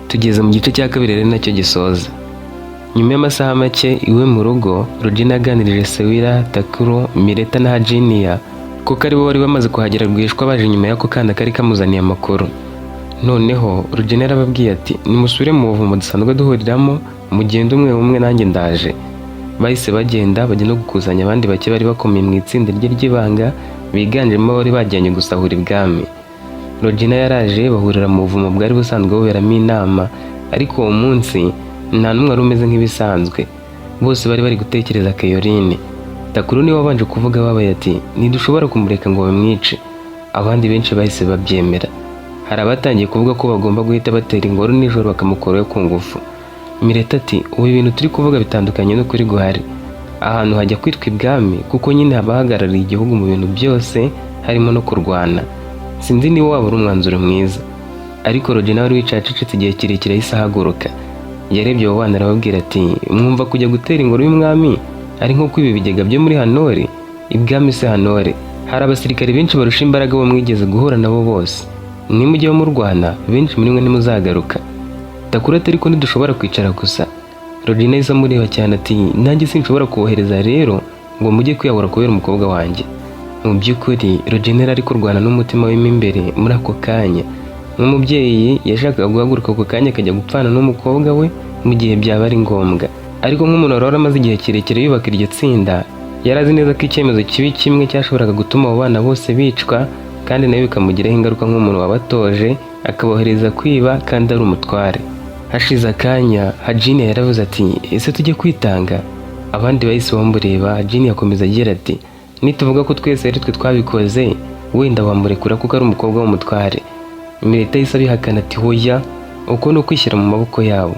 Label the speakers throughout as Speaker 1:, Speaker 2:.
Speaker 1: Tugeze mu gice cya kabiri ari nacyo gisoza. Nyuma y'amasaha make iwe mu rugo, Regina yaganirije Sewira, Takuro, Mireta na Hajiniya kuko aribo bari bamaze kuhagera rwihishwa baje nyuma y'ako kana kari kamuzaniye amakuru. Noneho Regina yarababwiye ati nimusubire mu buvumo dusanzwe duhuriramo mugende umwe umwe nanjye ndaje. Bahise bagenda bajya no gukusanya abandi bake bari bakomeye mu itsinda rye ry'ibanga biganjemo bari bajyanye gusahura ibwami. Regina yaraje bahurira mu buvumo bwari busanzwe buberamo inama, ariko uwo munsi nta n'umwe wari umeze nk'ibisanzwe. Bose bari bari gutekereza Keyorine. Takuro niwe wabanje kuvuga babaye ati ntidushobora kumureka ngo bamwice. Abandi benshi bahise babyemera. Hari abatangiye kuvuga ko bagomba guhita batera ingoro nijoro bakamukuraho ku ngufu. Mireta ati ubu ibintu turi kuvuga bitandukanye n'ukuri guhari. Ahantu hajya kwitwa ibwami kuko nyine haba hahagarariye igihugu mu bintu byose harimo no kurwana. Sinzi niba waba uri umwanzuro mwiza. Ariko Regina wari wicaye acecetse igihe kirekire yahise ahaguruka. Yarebye abo bana arababwira ati mwumva kujya gutera ingoro y'umwami ari nko kwiba ibigega byo muri Hanore? Ibwami se Hanore hari abasirikare benshi barusha imbaraga bo mwigeze guhura nabo bose. Nimujye mu Rwanda benshi muri mwe ntimuzagaruka. Takuro ati ariko ntidushobora kwicara gusa. Regina yahise amureba cyane ati nanjye sinshobora kubohereza rero ngo mujye kwiyahura kubera umukobwa wanjye. Mu by'ukuri Regina yari kurwana n'umutima we imbere muri ako kanya. Nk'umubyeyi yashakaga guhaguruka ako kanya akajya gupfana n'umukobwa we mu gihe byaba ari ngombwa. Ariko nk'umuntu wari amaze igihe kirekire yubaka iryo tsinda, yari azi neza ko icyemezo kibi kimwe cyashoboraga gutuma abo bana bose bicwa, kandi nawe bikamugiraho ingaruka nk'umuntu wabatoje akabohereza kwiba kandi ari umutware. Hashize akanya Hajiniya yaravuze ati ese tujye kwitanga? Abandi bahise bamureba. Hajiniya akomeza agira ati nituvuga ko twese ari twe twabikoze wenda wamurekura kuko ari umukobwa w'umutware. Mireta yahise abihakana ati hoya, uko ni ukwishyira mu maboko yabo.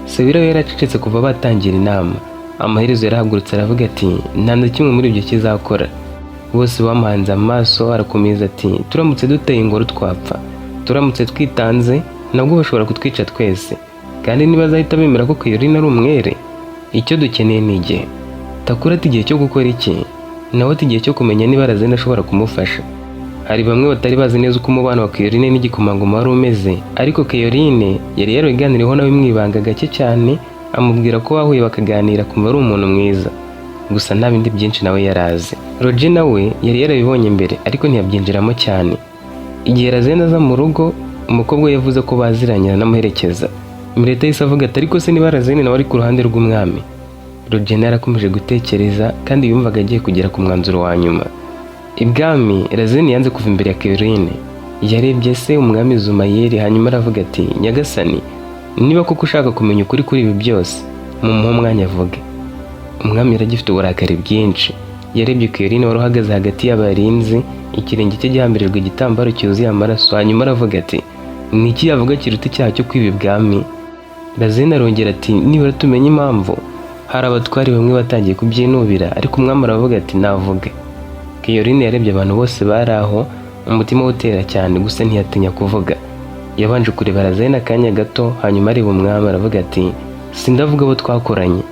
Speaker 1: Sewira we yaracecetse kuva batangira inama. Amaherezo yarahagurutse aravuga ati nta na kimwe muri ibyo kizakora. Bose bamuhanze amaso arakomeza ati turamutse duteye ingoro twapfa, turamutse twitanze nabwo bashobora kutwica twese, kandi niba azahita bemera ko Keyorine ari umwere, icyo dukeneye ni igihe. Takuro ati igihe cyo gukora iki? Nawe ati igihe cyo kumenya niba Razene ashobora kumufasha. Hari bamwe batari bazi neza uko umubano wa Keyorine n'igikomangoma wari umeze, ariko Keyorine yari yarabiganiriyeho nawe mwibanga gake cyane, amubwira ko bahuye bakaganira kumva ari umuntu mwiza, gusa nta bindi byinshi nawe yarazi. Regina we yari yarabibonye mbere ariko ntiyabyinjiramo cyane. Igihe Razene aza mu rugo, umukobwa we yavuze ko baziranye anamuherekeza. Mireta yahise avuga ati ariko se niba Razene nawe ari ku ruhande rw'umwami? Regina yarakomeje gutekereza kandi yumvaga agiye kugera ku mwanzuro wa nyuma. Ibwami Razene yanze kuva imbere ya Keyorine. Yarebye se umwami Zumayeli hanyuma aravuga ati nyagasani, niba koko ushaka kumenya ukuri kuri ibi byose mumuhe umwanya avuge. Umwami yaragifite uburakari bwinshi. Yarebye Keyorine wari uhagaze hagati y'abarinzi, ikirenge cye gihambirijwe igitambaro cyuzuye amaraso, hanyuma aravuga ati niki yavuga kiruta icyaha cyo kwiba ibwami? Razene arongera ati nibura tumenye impamvu. Hari abatwari bamwe batangiye kubyinubira, ariko umwami aravuga ati navuge. Keyorine yarebye abantu bose bari aho, umutima utera cyane gusa ntiyatinya kuvuga. Yabanje kureba Razene akanya gato, hanyuma areba umwami aravuga ati sindavuga abo twakoranye.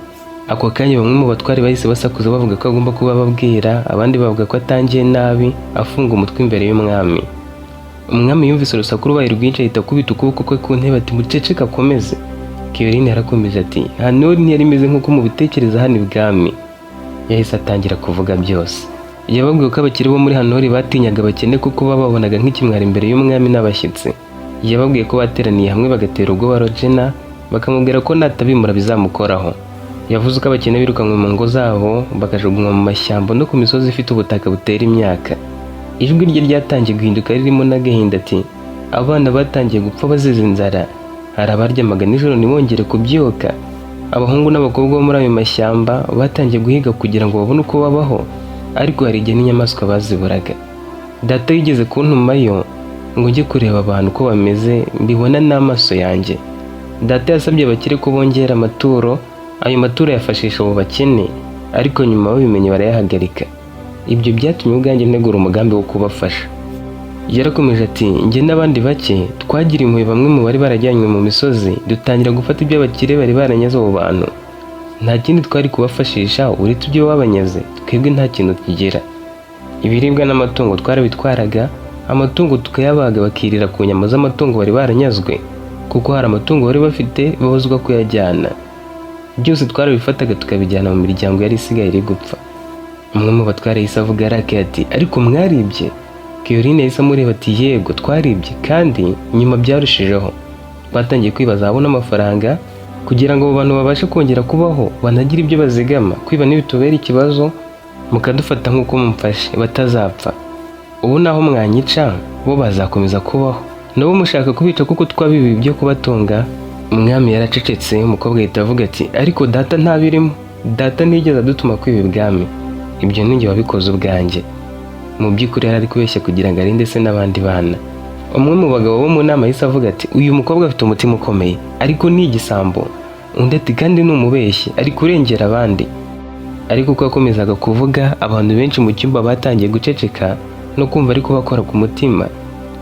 Speaker 1: Ako kanya bamwe mu batwari bahise basakuza bavuga ko agomba kuba ababwira, abandi bavuga ko atangiye nabi afunga umutwe imbere y'umwami. Umwami yumvise urusaku rubaye rwinshi ahita akubita ukuboko kwe ku ntebe ati muceceke akomeze. Keyorine yarakomeje ati Hanore ntiyari imeze nk'uko mubitekereza hano ibwami. Yahise atangira kuvuga byose. Yababwiye ko abakire bo muri Hanore batinyaga abakene kuko bababonaga nk'ikimwaro imbere y'umwami n'abashyitsi. Yababwiye ko bateraniye hamwe bagatera ubwoba Regina, bakamubwira ko natabimura bizamukoraho. Yavuze ko abakene birukanwe mu ngo zabo bakajugunywa mu mashyamba no ku misozi ifite ubutaka butera imyaka. Ijwi rye ryatangiye guhinduka ririmo n'agahinda ati abana batangiye gupfa bazize inzara, hari abaryamaga nijoro ntibongere kubyuka. Abahungu n'abakobwa bo muri ayo mashyamba batangiye guhiga kugira ngo babone uko babaho, ariko hari igihe n'inyamaswa baziburaga. Data yigeze kuntumayo ngo njye kureba abantu uko bameze mbibona n'amaso yanjye. Data yasabye abakire ko bongera amaturo. Ayo maturo yafashisha abo bakene, ariko nyuma babimenye barayahagarika. Ibyo byatumye ubwanjye ntegura umugambi wo kubafasha. Yarakomeje ati njye n'abandi bake twagira impuhwe bamwe mu bari barajyanywe mu misozi, dutangira gufata ibyo abakire bari baranyaze abo bantu. Nta kindi twari kubafashisha uretse ibyo babanyaze, twebwe nta kintu kigira. Ibiribwa n'amatungo twarabitwaraga, amatungo tukayabaga bakirira ku nyama z'amatungo bari baranyazwe. kuko hari amatungo bari bafite babuzwa kuyajyana. Byose twarabifataga tukabijyana mu miryango yari isigaye iri gupfa. Umwe mu batware yahise avuga arakaye ati ariko mwaribye? Caroline yahise amureba ati yego twaribye, kandi nyuma byarushijeho batangiye kwibaza abona amafaranga kugira ngo abo bantu babashe kongera kubaho banagira ibyo bazigama. Kwiba ntibitubera ikibazo, mukadufata nk'uko mumfashe batazapfa. Ubu naho mwanyica bo bazakomeza kubaho, nabo mushaka kubica kuko twabibi byo kubatunga. Umwami yaracecetse. Umukobwa ahita avuga ati ariko data ntabirimo, data ntiyigeze adutuma kwiba ibwami, ibyo ninjye wabikoze ubwanjye. Mu by'ukuri yari ari kubeshya kugira ngo arinde se n'abandi bana. Umwe mu bagabo bo mu nama yahise avuga ati uyu mukobwa afite umutima ukomeye ariko ni igisambo. Undi ati kandi ni umubeshyi, ari kurengera abandi. Ariko uko yakomezaga kuvuga, abantu benshi mu cyumba batangiye guceceka no kumva ariko bakora ku mutima.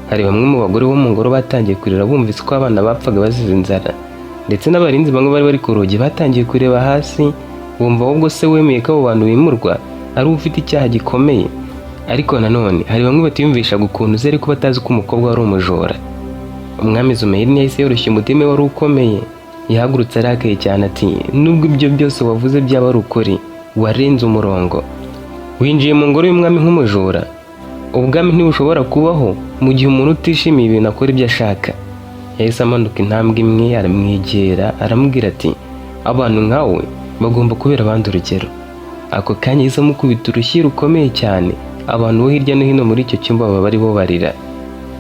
Speaker 1: Hari bamwe mu bagore bo mu ngoro batangiye kurira bumvise ko abana bapfaga bazize inzara, ndetse n'abarinzi bamwe bari bari ku rugi batangiye kureba hasi bumva ahubwo se wemeye ko abo bantu bimurwa ari ufite icyaha gikomeye. Ariko nanone hari bamwe batiyumvishaga ukuntu uzi ariko batazi ko umukobwa wari umujura. Umwami Zumayiri yahise yoroshya umutima wari ukomeye, yahagurutse arakaye cyane ati nubwo ibyo byose wavuze byaba ari ukuri, warenze umurongo. Winjiye mu ngoro y'umwami nk'umujura. Ubwami ntibushobora kubaho mu gihe umuntu utishimiye ibintu akora ibyo ashaka. Yahise amanuka intambwe imwe aramwegera aramubwira ati abantu nkawe bagomba kubera abandi urugero. Ako kanya yahise amukubita urushyi rukomeye cyane. Abantu bo hirya no hino muri icyo cyumba baba bari bo barira.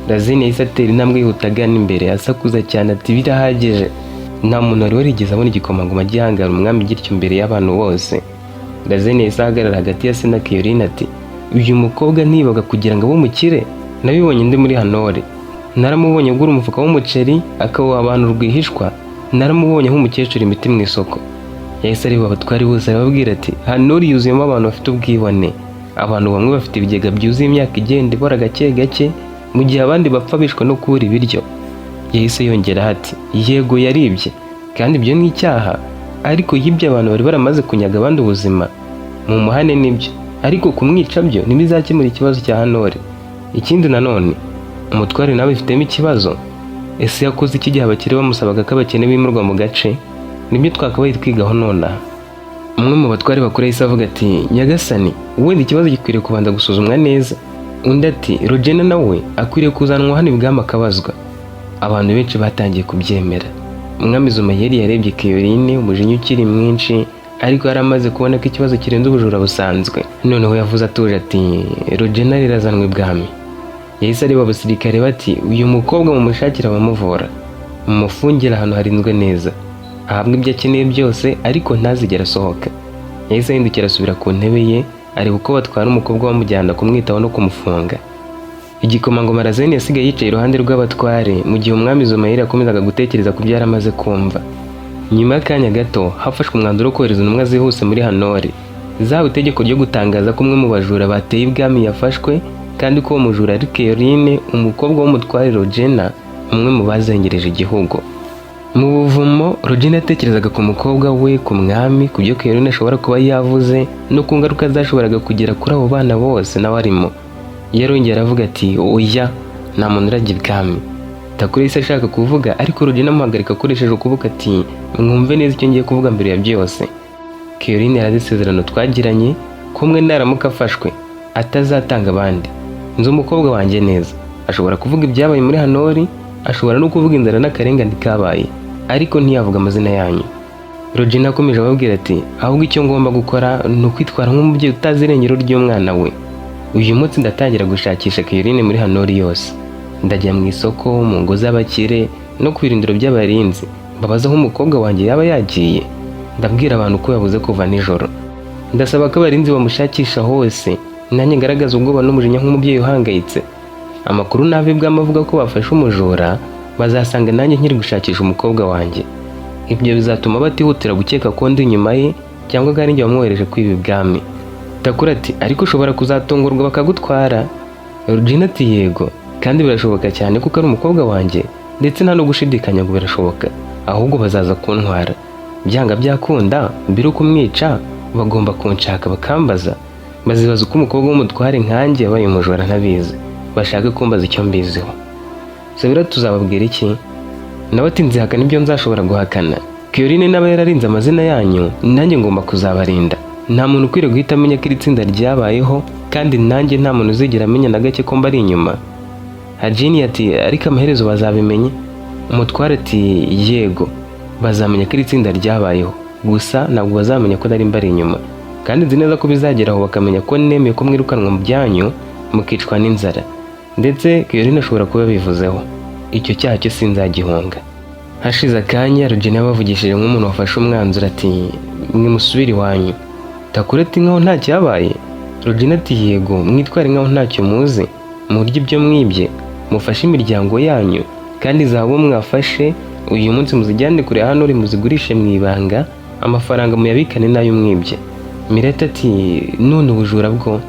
Speaker 1: Razine yahise atera intambwe yihutagana imbere asakuza cyane ati birahagije. Nta muntu wari warigeze abona igikomangoma gihangara umwami gityo imbere y'abantu bose. Razine yahise ahagarara hagati ya se na Caroline ati uyu mukobwa ntibaga kugira ngo abe umukire. Nabibonye ndi muri Hanore, naramubonye agura umufuka w'umuceri akawuha abantu rwihishwa, naramubonye nk'umukecuru imiti mu isoko. Yahise areba abatwari bose arababwira ati Hanore yuzuyemo abantu bafite ubwibone, abantu bamwe bafite ibigega byuzuye imyaka igenda ibora gake gake, mu gihe abandi bapfa bishwe no kubura ibiryo. Yahise yongeraho ati yego yaribye, kandi ibyo ni icyaha, ariko yibye abantu bari baramaze kunyaga abandi ubuzima. Mu muhane nibyo, ariko kumwica byo ntibizakemura ikibazo cya Hanore. Ikindi nanone umutware nawe ifitemo ikibazo. Ese yakoze iki gihe abakire bamusabaga ko abakene bimurwa mu gace? Nibyo twakabaye twigaho nonaha. Umwe mu batware bakuru yahise avuga ati nyagasani, wenda ikibazo gikwiriye kubanza gusuzumwa neza. Undi ati Rogena nawe akwiriye kuzanwa hano ibwami akabazwa. Abantu benshi batangiye kubyemera. Umwami Zumayiri yarebye Caroline umujinya ukiri mwinshi, ariko yari amaze kubona ko ikibazo kirenze ubujura busanzwe. Noneho yavuze atuje ati Rogena rirazanwe ibwami. Yahise areba abasirikare bati uyu mukobwa mumushakira abamuvura, mumufungira ahantu harinzwe neza, ahabwa ibyo akeneye byose ariko ntazigera asohoka. Yahise ahindukira asubira ku ntebe ye areba uko batwara umukobwa bamujyana kumwitaho no kumufunga. Igikomangoma Razine yasigaye yicaye iruhande rw'abatware mu gihe umwami Zumayiri yakomezaga gutekereza ku byo yari amaze kumva. Nyuma y'akanya gato hafashwe umwanzuro wo kohereza intumwa zihuse muri Hanore. Zahawe itegeko ryo gutangaza ko umwe mu bajura bateye ibwami yafashwe, kandi ko uwo mujura ari Caroline umukobwa w'umutware Rogena, umwe mu bazengereje igihugu. Mu buvumo Rogena yatekerezaga ku mukobwa we, ku mwami, ku byo Caroline ashobora kuba yavuze no ku ngaruka zashoboraga kugera kuri abo bana bose nawe arimo. Yarongera aravuga ati oya, nta muntu urajya ibwami. Takure yahise ashaka kuvuga, ariko Rogena amuhagarika akoresheje ukuboko ati mwumve neza icyo ngiye kuvuga mbere ya byose. Caroline yarazi isezerano twagiranye ko umwe naramuka afashwe atazatanga abandi. Nzi umukobwa wanjye neza, ashobora kuvuga ibyabaye muri Hanori, ashobora no kuvuga inzara n'akarengane kabaye, ariko ntiyavuga amazina yanyu. Rogena akomeje ababwira ati ahubwo icyo ngomba gukora ni ukwitwara nk'umubyeyi utazi irengero ry'umwana we. Uyu munsi ndatangira gushakisha Caroline muri Hanori yose. Ndajya mu isoko, mu ngo z'abakire no ku birindiro by'abarinzi, mbabaza aho umukobwa wanjye yaba yagiye. Ndabwira abantu ko yabuze kuva nijoro. Ndasaba ko abarinzi bamushakisha hose, nanjye ngaragaza ubwoba n'umujinya nk'umubyeyi uhangayitse. Amakuru nave bw'ama avuga ko bafashe umujura, bazasanga nanjye nkiri gushakisha umukobwa wanjye. Ibyo bizatuma batihutira gukeka ko ndi inyuma ye cyangwa ko ari njye wamwohereje kwiba ibwami. Takura ati ariko ushobora kuzatungurwa bakagutwara. Rogena ati yego, kandi birashoboka cyane kuko ari umukobwa wanjye, ndetse nta no gushidikanya ngo birashoboka, ahubwo bazaza kuntwara. Byanga byakunda mbere yo kumwica bagomba kunshaka bakambaza, bazibaza uko umukobwa w'umutware nkanjye yabaye umujura ntabizi, bashaka kumbaza icyo mbiziho. Sabira tuzababwira iki? nawe ati nzihakana ibyo nzashobora guhakana. Keorine n'aba yararinze amazina yanyu, nanjye ngomba kuzabarinda. Nta muntu ukwiriye guhita amenya ko iri tsinda ryabayeho, kandi nanjye nta muntu uzigera amenya na gake ko mbari inyuma. Hajini ati ariko amaherezo bazabimenye. Umutware ati yego, bazamenya ko iri tsinda ryabayeho, gusa ntabwo bazamenya ko nari mbari inyuma, kandi nzi neza ko bizageraho bakamenya ko nemeye ko mwirukanwa mu byanyu mukicwa n'inzara. Ndetse Keorine ashobora kuba bivuzeho. Icyo cyaha cyo sinzagihunga. Hashize akanya Rogina yabavugishije nk'umuntu wafashe umwanzuro ati mwimusubire iwanyu. Takure ati nkaho nta cyabaye. Rogina ati yego, mwitware nkaho ntacyo muzi, murye ibyo mwibye, mufashe imiryango yanyu, kandi zahabu mwafashe uyu munsi muzijyane kure hano uri muzigurishe mu ibanga, amafaranga muyabikane n'ayo mwibye. Mirete ati none ubujura bwo?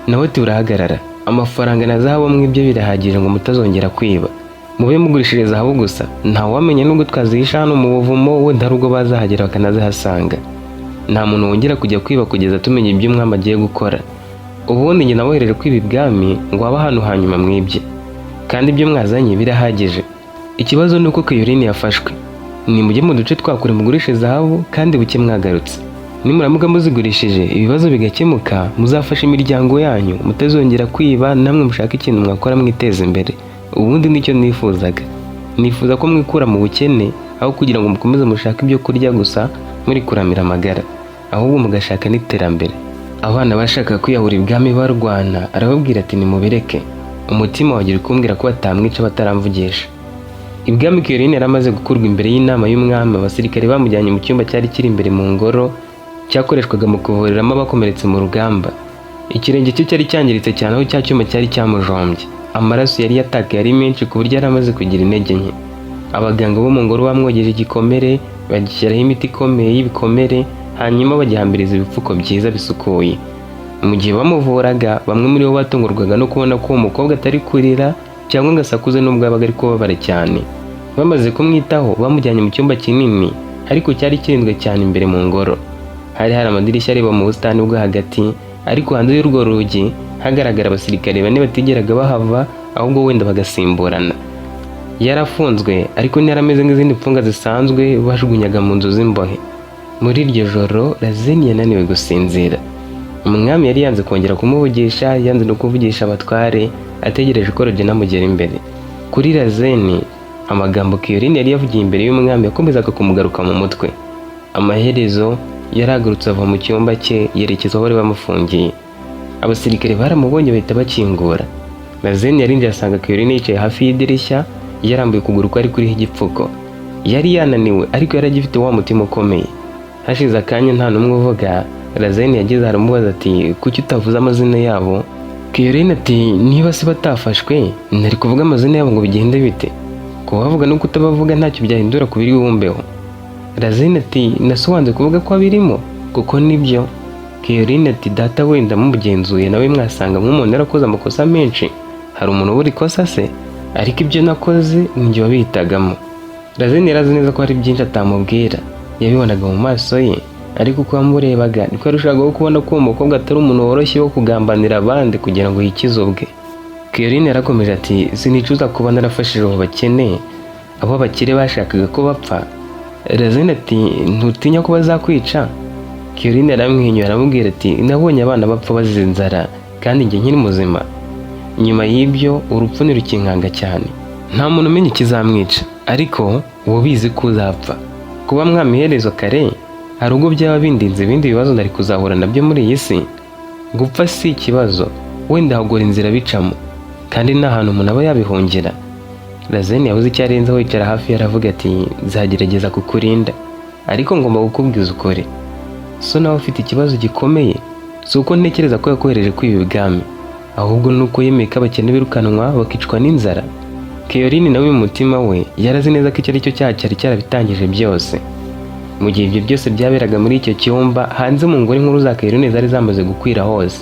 Speaker 1: Nawe ati urahagarara, amafaranga na zahabu mwibye birahagije ngo mutazongera kwiba. Mube mugurishije zahabu gusa, ntawamenya nubwo twazihisha hano mu buvumo, wenda hari ubwo bazahagera bakanazihasanga. Nta muntu wongera kujya kwiba kugeza tumenye ibyo umwami agiye gukora. Ubundi njye nabohereje kwiba ibwami ngo aba hano hanyuma mwibye, kandi ibyo mwazanye birahagije. Ikibazo ni uko Keorine yafashwe. Nimujye mu duce twakure mugurishe zahabu, kandi buke mwagarutse. Nimuramuka muzigurishije ibibazo bigakemuka, muzafasha imiryango yanyu, mutazongera kwiba, namwe mushaka ikintu mwakora mwiteza imbere. Ubundi nicyo nifuzaga. Nifuza ko mwikura mu bukene, aho kugira ngo mukomeze mushaka ibyo kurya gusa muri kuramira amagara, ahubwo mugashaka n'iterambere. Abana bashaka kwiyahura ibwami barwana, arababwira ati nimubireke, umutima wagira kumbwira ko batamwica bataramvugisha. Ibwami Keorine yaramaze gukurwa imbere y'inama y'umwami. Abasirikare bamujyanye mu cyumba cyari kiri imbere mu ngoro, cyakoreshwaga mu kuvuriramo abakomeretse mu rugamba. Ikirenge cye cyari cyangiritse cyane, aho cya cyuma cyari cyamujombye. Amaraso yari yatakaye ari menshi ku buryo yari amaze kugira intege nke. Abaganga bo mu ngoro bamwogeje igikomere, bagishyiraho imiti ikomeye y'ibikomere, hanyuma bagihambiriza ibipfuko byiza bisukuye. Mu gihe bamuvuraga, bamwe muri bo batungurwaga no kubona ko uwo mukobwa atari kurira cyangwa ngo asakuze nubwo yabaga ari kubabara cyane. Bamaze kumwitaho, bamujyanye mu cyumba kinini ariko cyari kirinzwe cyane imbere mu ngoro. Hari amadirishya areba mu busitani bwo hagati, ariko hanze y'urwo rugi hagaragara abasirikare bane batigeraga bahava, ahubwo wenda bagasimburana. Yarafunzwe ariko ntiyarameze nk'izindi mfunga zisanzwe bajugunyaga mu nzu z'imbohe. Muri iryo joro Razeni yananiwe gusinzira. Umwami yari yanze kongera kumuvugisha, yanze no kuvugisha abatware, ategereje ko Rogina amugera imbere. Kuri Razeni, amagambo Keorine yari yavugiye imbere y'umwami yakomezaga kumugaruka mu mutwe. Amaherezo yaragurutse ava mu cyumba cye yerekeza aho bari bamufungiye. Abasirikare baramubonye bahita bakingura. Razeni yarinjiye asanga Keorine yicaye hafi y'idirishya, yarambuye ukuguru kwari kuriho igipfuko. Yari yananiwe ariko yari agifite wa mutima ukomeye. Hashize akanya nta n'umwe uvuga, Razeni yageze aramubaza ati kuki utavuze amazina yabo? Keorine ati niba se batafashwe nari kuvuga amazina yabo ngo bigende bite? Kubavuga no kutabavuga ntacyo byahindura ku biri wumbeho. Razeni ati nasobanze kuvuga ko abirimo kuko nibyo. Keorine ati data wenda mubugenzuye nawe mwasanga nk'umuntu yarakoze amakosa menshi. Hari umuntu ubura ikosa se? Ariko ibyo nakoze ninjye wabihitagamo. Razeni yarazi neza ko hari byinshi atamubwira. Yabibonaga mu maso ye, ariko uko yamurebaga niko yarushagaho kubona ko uwo mukobwa atari umuntu woroshye wo kugambanira abandi kugira ngo yikize ubwe. Keorine yarakomeje ati sinicuza kuba narafashije abo bakene, abo bakire bashakaga ko bapfa. Razeni ati ntutinya ko bazakwica? Keorine yaramwenyuye aramubwira ati nabonye abana bapfa bazize inzara kandi njye nkiri muzima. Nyuma y'ibyo urupfu nirukinkanga cyane. Nta muntu umenya ikizamwica, ariko uwo bizi ko uzapfa. Kuba mwami iherezo kare, hari ubwo byaba bindinze ibindi bibazo nari kuzahura nabyo muri iyi si. Gupfa si ikibazo, wenda hagora inzira bicamo, kandi nta hantu umuntu aba yabihungira. Razeni yabuze icyo arenzaho yicara hafi yaravuga ati nzagerageza kukurinda, ariko ngomba kukubwiza ukuri. So nawe ufite ikibazo gikomeye, si uko ntekereza ko yakohereje kwiba ibwami, ahubwo nuko yemeye ko abakene birukanwa bakicwa n'inzara. Keorine nawe mu mutima we yarazi neza ko icyo ari cyo cyaha cyari cyarabitangije byose. Mu gihe ibyo byose byaberaga muri icyo cyumba, hanze mu ngoro inkuru za Keorine zari zamaze gukwira hose.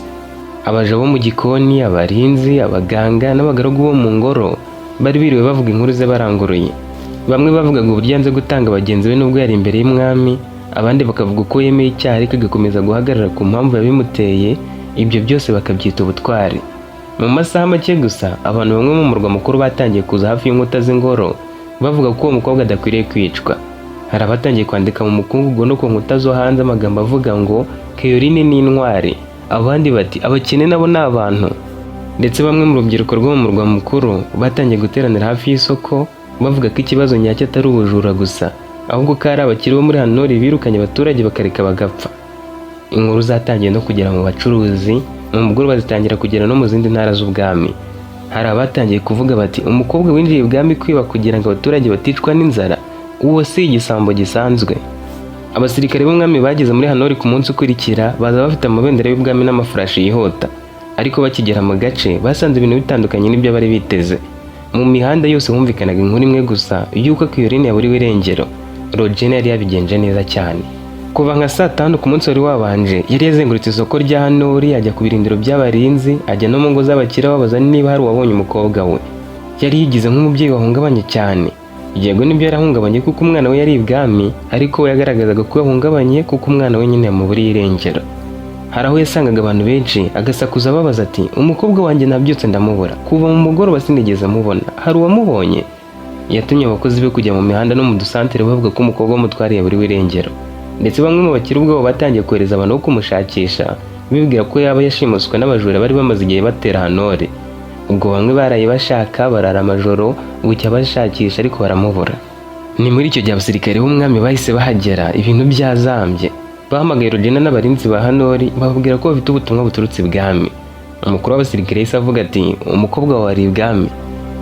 Speaker 1: Abaja bo mu gikoni, abarinzi, abaganga n'abagaragu bo mu ngoro bari biriwe bavuga inkuru ze baranguruye. Bamwe bavugaga uburyo yanze gutanga bagenzi be nubwo yari imbere y'umwami, abandi bakavuga uko yemeye icyaha ariko agakomeza guhagarara ku mpamvu yabimuteye. Ibyo byose bakabyita ubutwari. Mu masaha make gusa abantu bamwe mu murwa mukuru batangiye kuza hafi y'inkuta z'ingoro bavuga ko uwo mukobwa adakwiriye kwicwa. Hari abatangiye kwandika mu mukungugu no ku nkuta zo hanze amagambo avuga ngo Caroline ni intwari, abandi bati abakene nabo ni abantu. Ndetse bamwe mu rubyiruko rwo mu murwa mukuru batangiye guteranira hafi y'isoko bavuga ko ikibazo nyacyo atari ubujura gusa, ahubwo ko ari abakiri bo muri Hanori birukanye abaturage bakareka bagapfa. Inkuru zatangiye no kugera mu bacuruzi, mu mugoroba zitangira kugera no mu zindi ntara z'ubwami. Hari abatangiye kuvuga bati umukobwa winjiye ibwami kwiba kugira ngo abaturage baticwa n'inzara, uwo si igisambo gisanzwe. Abasirikare b'umwami bageze muri Hanori ku munsi ukurikira baza bafite amabendera y'ubwami n'amafurashi yihuta, ariko bakigera mu gace basanze ibintu bitandukanye n'ibyo bari biteze. Mu mihanda yose humvikanaga inkuru imwe gusa y'uko Caroline yaburiwe irengero. Rogena yari yabigenje neza cyane. Kuva nka saa 5 ku munsi wari wabanje yari yazengurutse isoko rya Hanori, ajya ku birindiro by'abarinzi, ajya no mu ngo z'abakire babaza niba hari uwabonye umukobwa we. Yari yigize nk'umubyeyi wahungabanye cyane. Yego nibyo yarahungabanye kuko umwana we yari ibwami, ariko we yagaragazaga ko yahungabanye kuko umwana we nyine yamuburiye irengero. Hari aho yasangaga abantu benshi agasakuza babaza ati umukobwa wanjye nabyutse ndamubura, kuva mu mugoroba sinigeze mubona, hari uwamubonye? Yatumye abakozi be kujya mu mihanda no mu dusantere bavuga ko umukobwa w'umutware yaburiwe irengero. Ndetse bamwe mu bakiri ubwoba batangiye kohereza abantu bo kumushakisha, bibwira ko yaba yashimuswe n'abajura bari bamaze igihe batera Hanori. Ubwo bamwe baraye bashaka barara amajoro bucya bashakisha ariko baramubura. Ni muri icyo gihe abasirikare b'umwami bahise bahagera, ibintu byazambye. Bahamagaye Rogena n'abarinzi ba Hanori bababwira ko bafite ubutumwa buturutse ibwami. Umukuru w'abasirikare yahise avuga ati umukobwa wawe ari ibwami.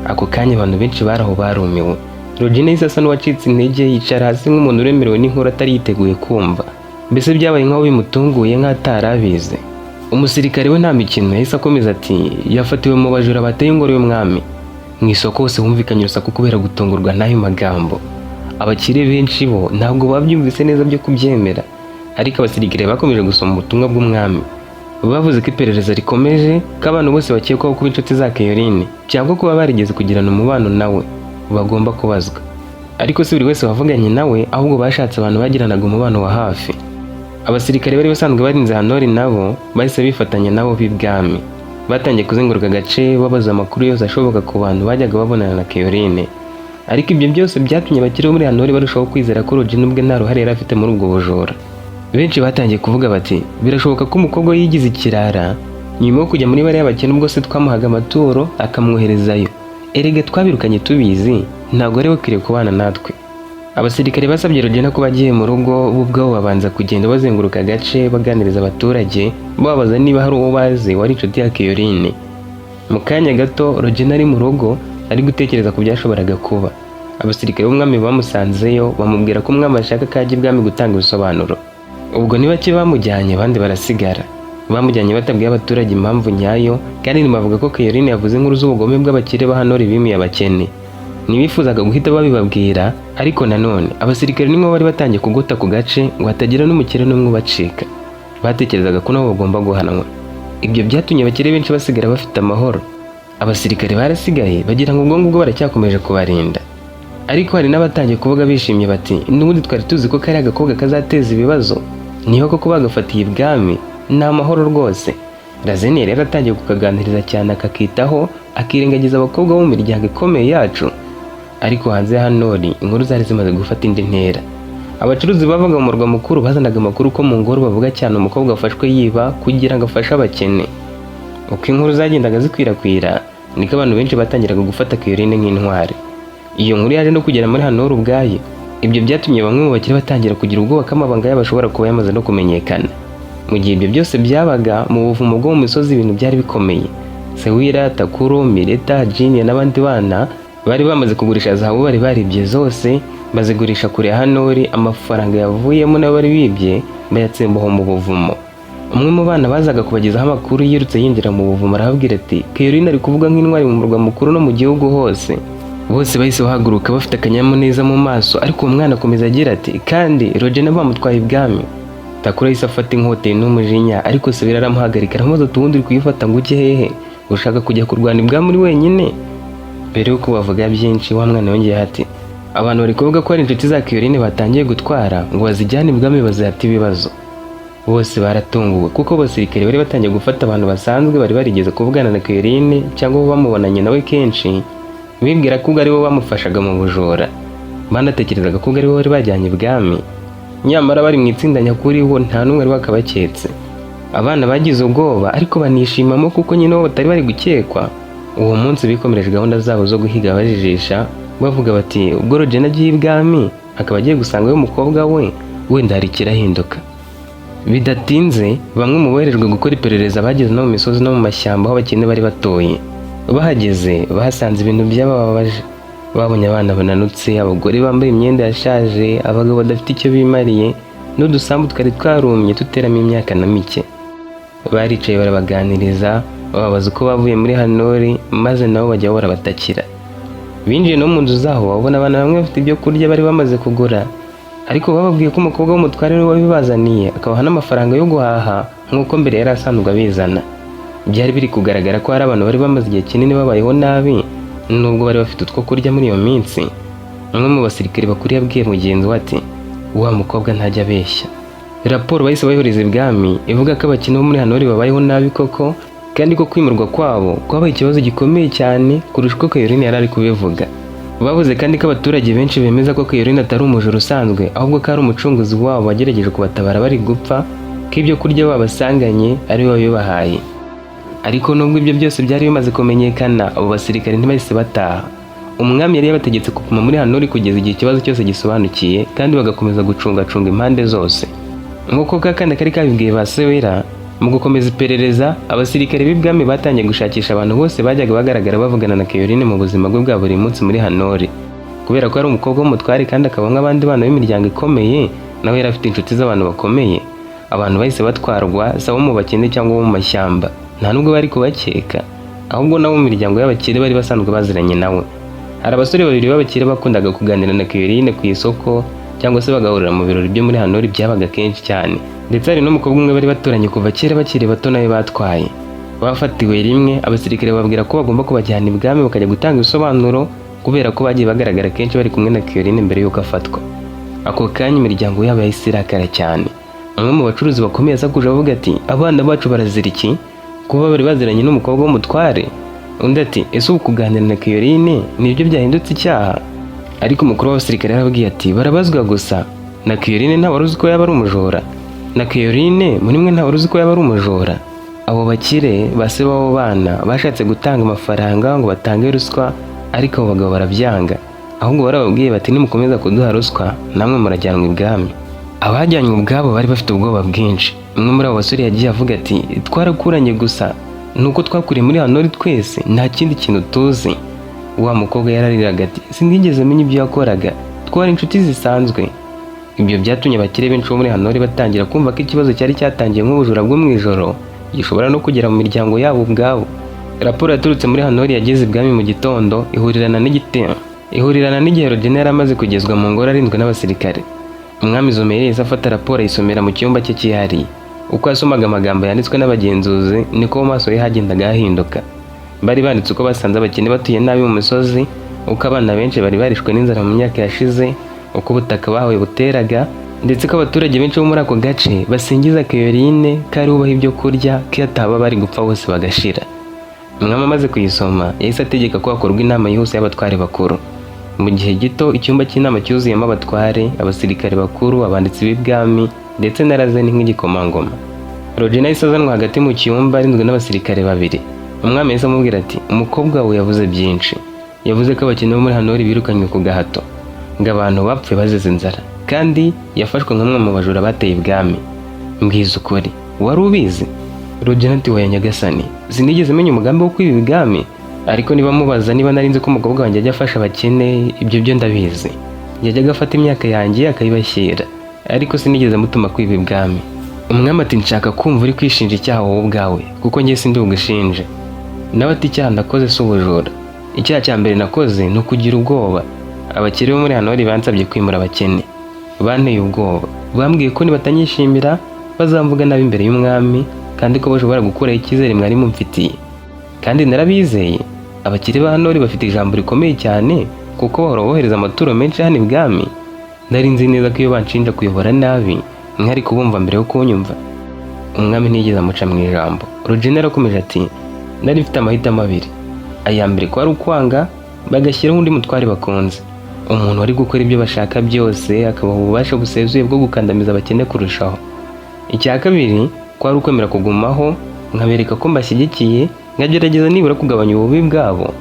Speaker 1: Ako kanya abantu benshi baraho barumiwe. Rogena yahise asa n'uwacitse intege, yicara hasi nk'umuntu uremerewe n'inkuru atari yiteguye kumva. Mbese byabaye nk'aho bimutunguye nk'atarabize. Umusirikare we nta mikino yahise akomeza ati yafatiwe mu bajura bateye ingoro y'umwami. Mu isoko hose humvikanye urusaku kubera gutungurwa n'ayo magambo. Abakire benshi bo ntabwo babyumvise neza byo kubyemera, ariko abasirikare bakomeje gusoma ubutumwa bw'umwami. Bavuze ko iperereza rikomeje, ko abantu bose bakekwaho kuba inshuti za Caroline cyangwa kuba barigeze kugirana umubano nawe bagomba kubazwa. Ariko si buri wese wavuganye nawe, ahubwo bashatse abantu bagiranaga umubano wa hafi. Abasirikare bari basanzwe barinze Hanori nabo bahise bifatanya nabo b'ibwami. Batangiye kuzenguruka agace babaza amakuru yose ashoboka ku bantu bajyaga babonana na Caroline. Ariko ibyo byose byatumye abakiri muri Hanori barushaho kwizera ko Rogena ubwe nta ruhare yari afite muri ubwo bujura. Benshi batangiye kuvuga bati birashoboka ko umukobwa yigize ikirara nyuma yo kujya muri bariya bakene, ubwo se twamuhaga amaturo akamwoherezayo. Erega twabirukanye tubizi, ntabwo ari we ukwiriye kubana natwe. Abasirikare basabye Rogena ko bagiye mu rugo ubwo babanza kugenda bazenguruka agace baganiriza abaturage babaza niba hari uwo bazi wari inshuti ya Caroline. Mu kanya gato Rogena ari mu rugo ari gutekereza ku byashoboraga kuba. Abasirikare b'umwami bamusanzeyo bamubwira ko umwami ashaka ko ajya ibwami gutanga ibisobanuro. Ubwo ni bake bamujyanye, abandi barasigara. Bamujyanye batabwiye abaturage impamvu nyayo, kandi bavuga ko Caroline yavuze inkuru z'ubugome bw'abakire ba Hanori bimiye abakene. Ntibifuzaga guhita babibabwira, ariko nanone abasirikare nimwe bari batangiye kugota ku gace ngo hatagira n'umukire n'umwe ubacika. Batekerezaga ko nabo bagomba guhanwa. Ibyo byatumye abakire benshi basigara bafite amahoro. Abasirikare barasigaye bagira ngo ubwo ngubwo baracyakomeje kubarinda. Ariko hari n'abatangiye kuvuga bishimye bati n'ubundi twari tuzi ko kari agakobwa kazateza ibibazo, niho koko bagafatiye ibwami, ni amahoro rwose. Razeni rero atangiye kukaganiriza cyane akakitaho, akirengagiza abakobwa bo mu miryango ikomeye yacu. Ariko hanze ya Hanori inkuru zari zimaze gufata indi ntera. Abacuruzi bavaga mu murwa mukuru bazanaga amakuru ko mu ngoro bavuga cyane umukobwa wafashwe yiba kugira ngo afashe abakene. Uko inkuru zagendaga zikwirakwira niko abantu benshi batangiraga gufata Caroline nk'intwari. Iyo nkuru yaje no kugera muri Hanori ubwayo. Ibyo byatumye bamwe mu bakire batangira kugira ubwoba ko amabanga yabo ashobora kuba yamaze no kumenyekana. Mu gihe ibyo byose byabaga mu buvumo bwo mu misozi ibintu byari bikomeye. Sewira, Takuro, Mireta, Jinia n'abandi bana bari bamaze kugurisha zahabu bari baribye zose, bazigurisha kure ya Hanori. Amafaranga yavuyemo nabo bari bibye bayatsembaho mu buvumo. Umwe mu bana bazaga kubagezaho amakuru yirutse yinjira mu buvumo arababwira ati Caroline ari kuvuga nk'intwari mu murwa mukuru no mu gihugu hose. Bose bahise bahaguruka bafite akanyamuneza mu maso, ariko uwo mwana akomeza agira ati kandi Rogena bamutwaye ibwami. Takuro yahise afata inkota n'umujinya, ariko Sewira aramuhagarika aramubaza ati ubundi uri kuyifata ngo ujye hehe? Ushaka kujya kurwana ibwami uri wenyine? Mbere yuko bavuga byinshi wa mwana yongeye ati abantu bari kuvuga ko ari inshuti za Caroline batangiye gutwara ngo bazijyane ibwami bazihate ibibazo. Bose baratunguwe kuko abasirikare bari batangiye gufata abantu basanzwe bari barigeze kuvugana na Caroline cyangwa bamubonanye nawe kenshi bibwira ko ubwo ari bo bamufashaga mu bujura, banatekerezaga ko ubwo ari bo bari bajyanye ibwami. Nyamara bari mu itsinda nyakuri bo nta n'umwe wari wakabaketse. Abana bagize ubwoba ariko banishimamo kuko nyine bo batari bari gukekwa. Uwo munsi bikomereje gahunda zabo zo guhiga bajijisha, bavuga bati ubwo Rogena agiye ibwami akaba agiye gusanga we umukobwa we, wenda hari ikirahinduka. Bidatinze bamwe mu boherejwe gukora iperereza bageze no mu misozi no mu mashyamba aho abakene bari batoye. Bahageze bahasanze ibintu byababaje. Babonye abana bananutse, abagore bambaye imyenda yashaje, abagabo badafite icyo bimariye, n'udusambu twari twarumye tuteramo imyaka na mike. Baricaye barabaganiriza, bababaza uko bavuye muri Hanori, maze nabo bajya barabatakira. Binjiye no mu nzu zaho babona abana bamwe bafite ibyo kurya bari bamaze kugura, ariko bababwiye ko umukobwa w'umutware we wabibazaniye akabaha n'amafaranga yo guhaha nk'uko mbere yari asanzwe abizana. Byari biri kugaragara ko hari abantu bari bamaze igihe kinini babayeho nabi nubwo bari bafite utwo kurya muri iyo minsi. Umwe mu basirikare bakuru yabwiye mugenzi we ati wa mukobwa ntajya abeshya. Raporo bahise bayohereza ibwami ivuga ko abakene bo muri Hanori babayeho nabi koko, kandi ko kwimurwa kwabo kwabaye ikibazo gikomeye cyane kurusha uko Kayoline yari ari kubivuga. Bavuze kandi ko abaturage benshi bemeza ko Kayoline atari umujura usanzwe, ahubwo ko ari umucunguzi wabo wagerageje kubatabara bari gupfa, ko ibyo kurya babasanganye ari we wabibahaye. Ariko nubwo ibyo byose byari bimaze kumenyekana, abo basirikare ntibahise bataha. Umwami yari yabategetse kuguma muri Hanori kugeza igihe ikibazo cyose gisobanukiye, kandi bagakomeza gucungacunga impande zose. Nk'uko kakana kari kabibwiye ba Sewera, mu gukomeza iperereza, abasirikare b'ibwami batangiye gushakisha abantu bose bajyaga bagaragara bavugana na Kayoline mu buzima bwe bwa buri munsi muri Hanori. Kubera ko ari umukobwa w'umutware kandi akaba nk'abandi bana b'imiryango ikomeye, nawe yari afite inshuti z'abantu bakomeye. Abantu bahise batwarwa, sabo mu bakene cyangwa mu mashyamba. Nta nubwo bari kubakeka, ahubwo nabo mu miryango y'abakire bari basanzwe baziranye nawe. Hari abasore babiri b'abakire bakundaga kuganira na Kayoline ku isoko, cyangwa se bagahurira mu birori byo muri Hanori byabaga kenshi cyane. Ndetse hari n'umukobwa umwe bari baturanye kuva kera bakiri bato nawe batwaye. Bafatiwe rimwe, abasirikare babwira ko bagomba kubajyana ibwami bakajya gutanga ibisobanuro, kubera ko bagiye bagaragara kenshi bari kumwe na Kayoline mbere y'uko afatwa. Ako kanya imiryango yabo yahise irakara cyane. Umwe mu bacuruzi bakomeye asakuje avuga ati abana bacu barazira iki kuba bari baziranye n'umukobwa w'umutware? Undi ati ese ubu kuganira na Kayoline nibyo byahindutse icyaha? Ariko umukuru w'abasirikare yarababwiye ati barabazwa gusa, na Kayoline nta wari uzi ko yaba ari umujura. Na Kayoline muri mwe nta wari uzi ko yaba ari umujura. Abo bakire base b'abo bana bashatse gutanga amafaranga ngo batange ruswa, ariko abo bagabo barabyanga. Ahubwo barababwiye bati nimukomeza kuduha ruswa namwe murajyanwa ibwami. Abajyanywe ubwabo bari bafite ubwoba bwinshi. Umwe muri abo basore yagiye avuga ati twarakuranye gusa, nuko twakuriye muri Hanori twese, nta kindi kintu tuzi. Wa mukobwa yarariraga ati sinigeze menya ibyo yakoraga, twari inshuti zisanzwe. Ibyo byatumye abakire benshi bo muri Hanori batangira kumva ko ikibazo cyari cyatangiye nk'ubujura bwo mu ijoro gishobora no kugera mu miryango yabo ubwabo. Raporo yaturutse muri Hanori yageze ibwami mu gitondo ihurirana n'igihe Rogena yari amaze kugezwa mu ngoro arinzwe n'abasirikare. Umwami Zomeri yahise afata raporo ayisomera mu cyumba cye cyihariye. Uko yasomaga amagambo yanditswe n'abagenzuzi niko mu maso ye hagendaga hahinduka. Bari banditse uko basanze abakene batuye nabi mu misozi, uko abana benshi bari barishwe n'inzara mu myaka yashize, uko ubutaka bahawe buteraga, ndetse ko abaturage benshi bo muri ako gace basingiza Kayoline ko ari ubaha ibyo kurya, ko ataba bari gupfa bose bagashira. Umwami amaze kuyisoma yahise ategeka ko hakorwa inama yihuse y'abatware bakuru. Mu gihe gito icyumba cy'inama cyuzuyemo abatware, abasirikare bakuru, abanditsi b'ibwami ndetse na Razeni nk'igikomangoma. Rogena yahise azanwa hagati mu cyumba arinzwe n'abasirikare babiri. Umwami yahise amubwira ati umukobwa wawe yavuze byinshi. Yavuze ko abakene bo muri Hanori birukanywe ku gahato, ngo abantu bapfuye bazize inzara, kandi yafashwe nk'umwe mu bajura bateye ibwami. Mbwiza ukuri, wari ubizi? Rogena ati oya nyagasani, sinigeze menya umugambi wo kwiba ibwami, ariko niba mubaza niba narinzi ko umukobwa wanjye ajya afasha abakene, ibyo byo ndabizi. Yajyaga afata imyaka yanjye akayibashyira, ariko sinigeze mutuma kwiba ibwami. Umwami ati nshaka kumva uri kwishinja icyaha wowe ubwawe, kuko njye sindi bugushinje. Nawe ati icyaha nakoze si ubujura. Icyaha cya mbere nakoze ni ukugira ubwoba. Abakire bo muri Hanori bansabye kwimura abakene, banteye ubwoba, bambwiye ko nibatanyishimira bazamvuga nabi imbere y'umwami, kandi ko bashobora gukuraho icyizere mwari mumfitiye. Kandi narabizeye. Abakire ba Hanori bafite ijambo rikomeye cyane, kuko bahora bohereza amaturo menshi hano ibwami. Nari nzi neza ko iyo banshinja kuyobora nabi mwari kubumva mbere yo kunyumva. Umwami ntiyigeze amuca mu ijambo. Rogena yarakomeje ati nari mfite amahitamo abiri. Aya mbere ko ari ukwanga, bagashyiraho undi mutware bakunze, umuntu wari gukora ibyo bashaka byose, akabaha ububasha busesuye bwo gukandamiza abakene kurushaho. Icya kabiri kwari ukwemera kugumaho, nkabereka ko mbashyigikiye, nkagerageza nibura kugabanya ububi bwabo.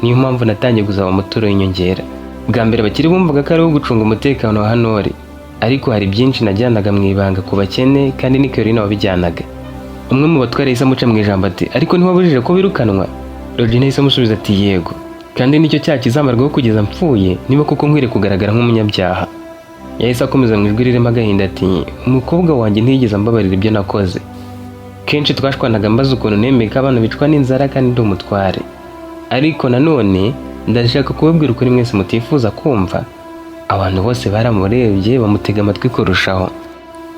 Speaker 1: Niyo mpamvu natangiye gusaba amaturo y'inyongera. Bwa mbere bakiri bumvaga ko ari uwo gucunga umutekano wa Hanori, ariko hari byinshi najyanaga mu ibanga ku bakene, kandi ni Caroline wabijyanaga. Umwe mu batware yahise amuca mu ijambo ati, ariko ntiwabujije ko birukanwa? Regina yahise amusubiza ati, yego, kandi nicyo cyaha kizamarwaho kugeza mpfuye, niba koko nkwiriye kugaragara nk'umunyabyaha. Yahise akomeza mu ijwi ririmo agahinda ati, umukobwa wanjye ntiyigeze ambabarira ibyo nakoze. Kenshi twashwanaga mbaza ukuntu nemeye ko abana bicwa n'inzara kandi ndi umutware. Ariko nanone ndashaka kubabwira ukuri mwese mutifuza kumva. Abantu bose baramurebye bamutega amatwi kurushaho.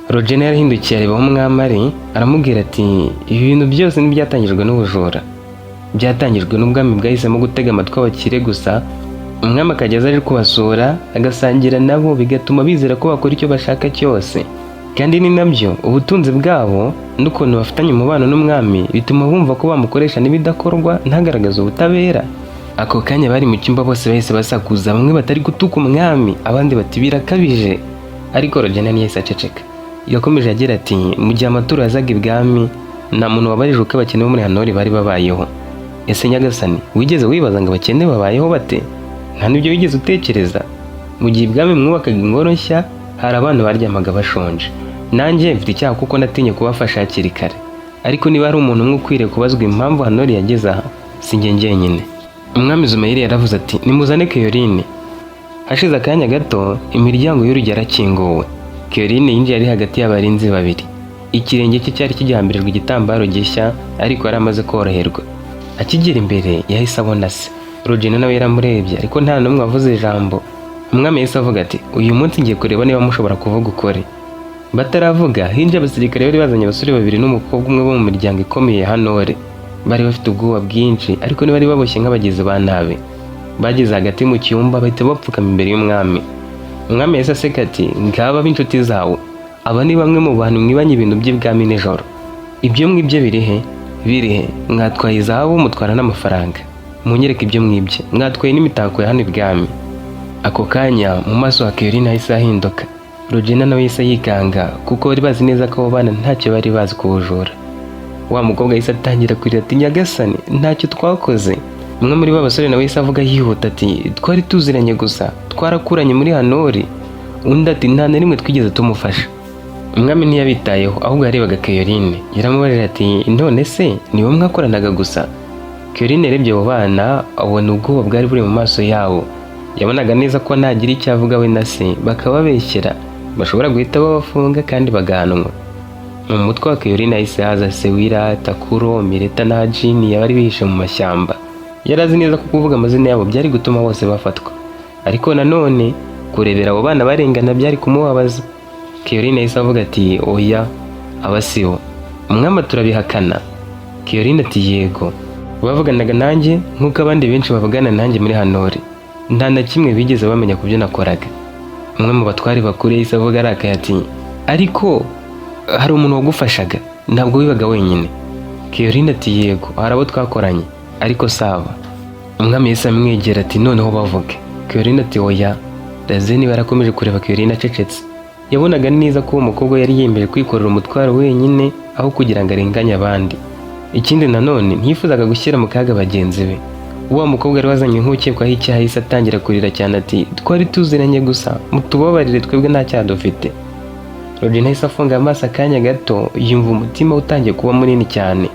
Speaker 1: Regina yarahindukiye arebaho umwami ari, aramubwira ati, ibi bintu byose ntibyatangijwe n'ubujura, byatangijwe n'ubwami bwahisemo gutega amatwi abakire gusa. Umwami akageza aje kubasura, agasangira nabo, bigatuma bizera ko bakora icyo bashaka cyose. Kandi ni nabyo ubutunzi bwabo n'ukuntu bafitanye umubano n'umwami bituma bumva ko bamukoresha n'ibidakorwa, ntagaragaze ubutabera. Ako kanya bari mu cyumba bose bahise basakuza, bamwe batari gutuka umwami, abandi bati birakabije. Ariko Regina ntiyahise aceceka. Yakomeje agira ati, mu gihe amaturo yazaga ibwami, nta muntu wabarije uko abakene bo muri Hanori bari babayeho. Ese nyagasani, wigeze wibaza ngo abakene babayeho bate? Nta n'ibyo wigeze utekereza? Mu gihe ibwami mwubakaga ingoro nshya, hari abantu baryamaga bashonje. Nanjye mfite icyaha kuko natinye kubafasha hakiri kare. Ariko niba hari umuntu umwe ukwiriye kubazwa impamvu Hanori yageze aha, si njye njyenyine. Umwami Zumayiri yaravuze ati, nimuzane Caroline. Hashize akanya gato, imiryango y'urugi yarakinguwe. Caroline yinjiye ari hagati y'abarinzi babiri. Ikirenge cye cyari kigambirijwe igitambaro gishya, ariko yari amaze koroherwa. Akigera imbere yahise abona se. Regina nawe yaramurebye, ariko nta n'umwe wavuze ijambo. Umwami yahise avuga ati, uyu munsi ngiye kureba niba mushobora kuvuga ukuri. Bataravuga, hinjiye abasirikare bari bazanye abasore babiri n'umukobwa umwe bo mu miryango ikomeye ya Hanori. Bari bafite ubwoba bwinshi, ariko ntibari baboshye nk'abagizi ba nabi. Bageze hagati mu cyumba bahita bapfukama imbere y'umwami. Umwami yahise aseka ati, ngaba b'inshuti zawe, aba ni bamwe mu bantu mwibanye ibintu by'ibwami nijoro. Ibyo mwibye birihe? Birihe? Mwatwaye izahabu mutwara n'amafaranga. Munyereke ibyo mwibye. Mwatwaye n'imitako ya hano ibwami. Ako kanya mu maso ha Caroline hahise hahinduka. Regina nawe yahise yikanga, kuko bari bazi neza ko abo bana ntacyo bari bazi ku bujura. Wa mukobwa yahise atangira kurira ati, nyagasani, ntacyo twakoze. Umwe muri bo basore nawe yahise avuga yihuta ati, twari tuziranye gusa, twarakuranye muri Hanori. Undi ati, nta na rimwe twigeze tumufasha. Umwami ntiyabitayeho, ahubwo yarebaga Caroline. Yaramubajije ati, none se ni wowe mwakoranaga gusa? Caroline yarebye abo bana, abona ubwoba bwari buri mu maso yabo. Yabonaga neza ko ntagira icyo avuga we na se, bakababeshyera, bashobora guhita babafunga kandi bagahanwa. Mu mutwe wa Caroline hahise haza Sewira, Takuro, Mireta na Hajini bari bihishe mu mashyamba. Yari azi neza ko kuvuga amazina yabo byari gutuma bose bafatwa, ariko nanone kurebera abo bana barengana byari kumubabaza. Caroline yahise avuga ati, oya, aba sibo. Umwami turabihakana. Caroline ati, yego, bavuganaga nanjye nk'uko abandi benshi bavugana nanjye muri Hanori. Nta na kimwe bigeze bamenya ku byo nakoraga. Umwe mu batwari bakuru yahise avuga arakaye ati, ariko hari umuntu wagufashaga, ntabwo wibaga wenyine. Caroline ati, yego, hari abo twakoranye, ariko saba. Umwami yahise amwegera ati, noneho bavuge. Caroline ati, oya. Razeni barakomeje kureba Caroline acecetse. Yabonaga neza ko uwo mukobwa yari yemeje kwikorera umutwaro wenyine aho kugira ngo arenganye abandi. Ikindi nanone ntiyifuzaga gushyira mu kaga bagenzi be. Uwo mukobwa yari wazanye nk'ukekwaho icyaha yahise atangira kurira cyane ati, twari tuziranye gusa, mutubabarire, twebwe nta cyaha dufite. Regina yahise afunga amaso akanya gato, yumva umutima utangiye kuba munini cyane.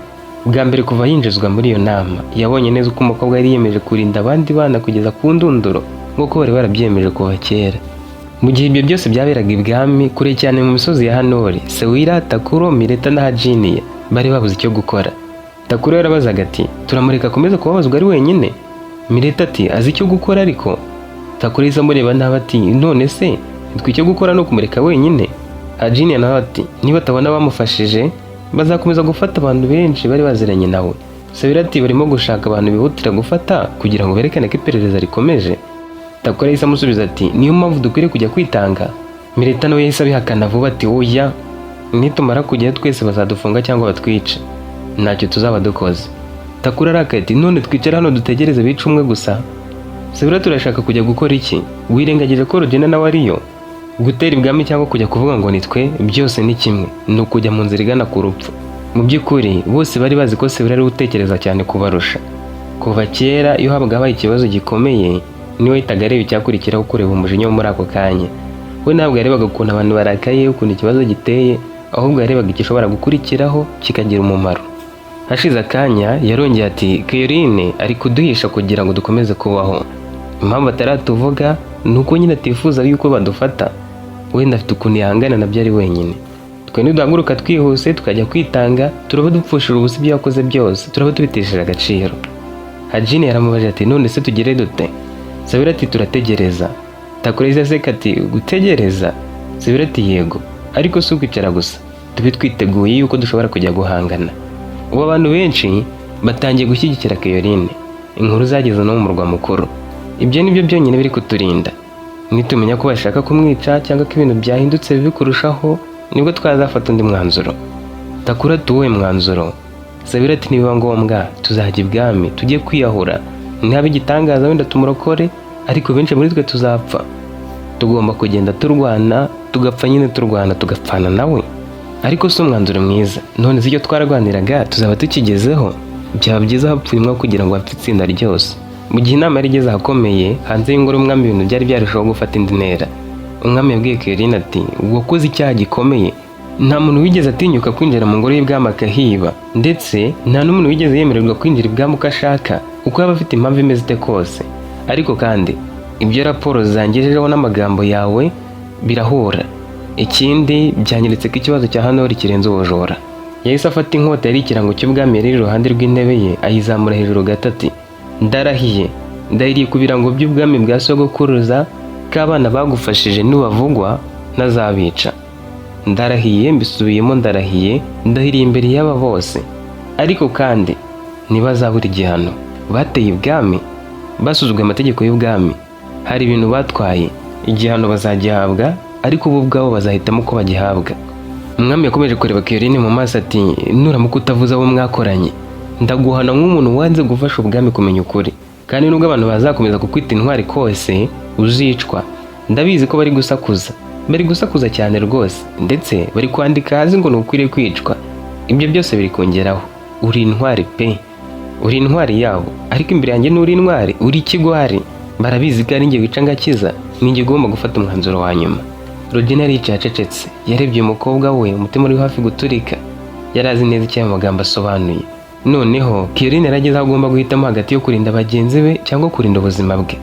Speaker 1: Bwa mbere kuva yinjizwa muri iyo nama, yabonye neza uko umukobwa yari yemeje kurinda abandi bana kugeza ku ndunduro, nk'uko bari barabyemeje kuva kera. Mu gihe ibyo byose byaberaga ibwami kure cyane mu misozi ya Hanori, Sewira, Takuro, Mireta na Hajini bari babuze icyo gukora. Takuro yarabazaga ati, turamureka akomeze kubabazwa ari wenyine? Mireta ati, azi icyo gukora ariko. Takuro yahise amureba nabi ati, none se nitwe icyo gukora no kumureka wenyine? Hajini nawe ati, niba atabona bamufashije bazakomeza gufata abantu benshi bari baziranye nawe. Sewira ati, barimo gushaka abantu bihutira gufata kugira ngo berekane ko iperereza rikomeje. Takuro yahise amusubiza ati, niyo mpamvu dukwiriye kujya kwitanga. Mireta nawe yahise abihakana vuba ati, oya, nitumara kujyayo twese bazadufunga cyangwa batwice, ntacyo tuzaba dukoze. Takuro arakaye ati, none twicara hano dutegereze bica umwe gusa? Sewira turashaka kujya gukora iki? Wirengagije ko Regina nawe ariyo? Gutera ibwami cyangwa kujya kuvuga ngo nitwe byose ni kimwe, ni ukujya mu nzira igana ku rupfu. Mu by'ukuri bose bari bazi ko Sewira ari gutekereza cyane kubarusha. Kuva kera iyo habaga habaye ikibazo gikomeye niwe yahitaga areba icyakurikiraho kureba umujinya wo muri ako kanya. We ntabwo yarebaga ukuntu abantu barakaye, ukuntu ikibazo giteye, ahubwo yarebaga igishobora gukurikiraho kikagira umumaro. Hashize akanya yarongeye ati Caroline ari kuduhisha kugira ngo dukomeze kubaho. Impamvu ataratuvuga ni uko nyine atifuza yuko badufata. Wenda afite ukuntu yahangana nabyo ari wenyine. Twe niduhaguruka twihuse tukajya kwitanga, turaba dupfushira ubusa ibyo yakoze byose, turaba tubitesheje agaciro. Hajini yaramubaje ati none se tugire dute? Sewira ati turategereza. Takura aseka ati gutegereza? Sewira ati yego, ariko si ukwicara gusa, tube twiteguye yuko dushobora kujya guhangana. Ubu abantu benshi batangiye gushyigikira Caroline. Inkuru zageze no mu murwa mukuru. Ibyo nibyo byonyine biri kuturinda. Nitumenya ko bashaka kumwica cyangwa ko ibintu byahindutse bibi kurushaho, nibwo twazafata undi mwanzuro. Takura tuwe mwanzuro. Sewira ati nibiba ngombwa tuzajya ibwami tujye kwiyahura, ntihabe igitangaza wenda tumurokore, ariko benshi muri twe tuzapfa. Tugomba kugenda turwana, tugapfa nyine turwana, tugapfana nawe. Ariko si umwanzuro mwiza. None z'icyo twaragwaniraga tuzaba tukigezeho. Byaba byiza hapfuye umwe kugira ngo bapfe itsinda ryose. Mu gihe inama yari igeze ahakomeye, hanze y'ingoro umwami ibintu byari byarushaho gufata indi ntera. Umwami yabwiye Caroline ati wakoze icyaha gikomeye. Nta muntu wigeze atinyuka kwinjira mu ngoro y'ibwami akahiba, ndetse nta n'umuntu wigeze yemererwa kwinjira ibwami uko ashaka, uko yaba afite impamvu imeze ite kose. Ariko kandi ibyo raporo zangejejeho n'amagambo yawe birahura. Ikindi byanyeretse ko ikibazo cya hano kirenze ubujura. Yahise afata inkota yari ikirango cy'ubwami yari iruhande rw'intebe ye, ayizamura hejuru gatati. Ndarahiye, ndahiriye ku birango by'ubwami bwa sogokuruza ko abana bagufashije nubavugwa ntazabica. Ndarahiye, mbisubiyemo ndarahiye, ndahiriye imbere y'aba bose. Ariko kandi ntibazabura igihano. Bateye ibwami, basuzuguje amategeko y'ubwami, hari ibintu batwaye, igihano bazagihabwa, ariko ubu ubwabo bazahitamo ko bagihabwa. Umwami yakomeje kureba Caroline mu maso ati nuramuka utavuze abo mwakoranye, ndaguhana nk'umuntu wanze gufasha ubwami kumenya ukuri. Kandi nubwo abantu bazakomeza kukwita intwari kose, uzicwa. Ndabizi ko bari gusakuza cyane rwose, ndetse bari kwandika hasi ngo nukwiriye kwicwa. Ibyo byose biri kongeraho, uri intwari pe, uri intwari yabo, ariko imbere yanjye n'uri intwari, uri ikigwari. Barabizi ko ari njye wica ngakiza, ninjye ugomba gufata umwanzuro wa nyuma. Regina yicaye acecetse, yarebye umukobwa we, umutima uri hafi guturika. Yarazi neza icyo ayo magambo asobanuye. Noneho Caroline yarageze aho agomba guhitamo hagati yo kurinda bagenzi be cyangwa kurinda ubuzima bwe.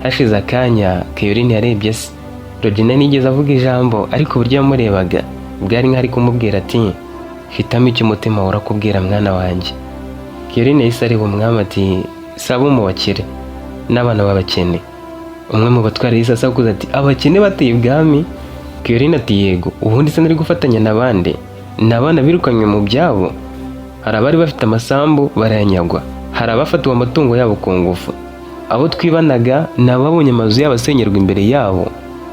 Speaker 1: Hashize akanya Caroline yarebye se. Regina nigeze avuga ijambo, ariko uburyo yamurebaga bwari nk'ari kumubwira ati hitamo icyo umutima urakubwira mwana wanjye. Caroline yahise areba umwami ati saba umubakire n'abana b'abakene. Umwe mu batwara yahise asakuza ati abakene bateye ibwami? Caroline ati yego, ubundi se nari gufatanya n'abandi? Ni abana birukanywe mu byabo. Hari abari bafite amasambu barayanyagwa, hari abafatiwe amatungo yabo ku ngufu. Abo twibanaga ni ababonye amazu yabo asenyerwa imbere yabo.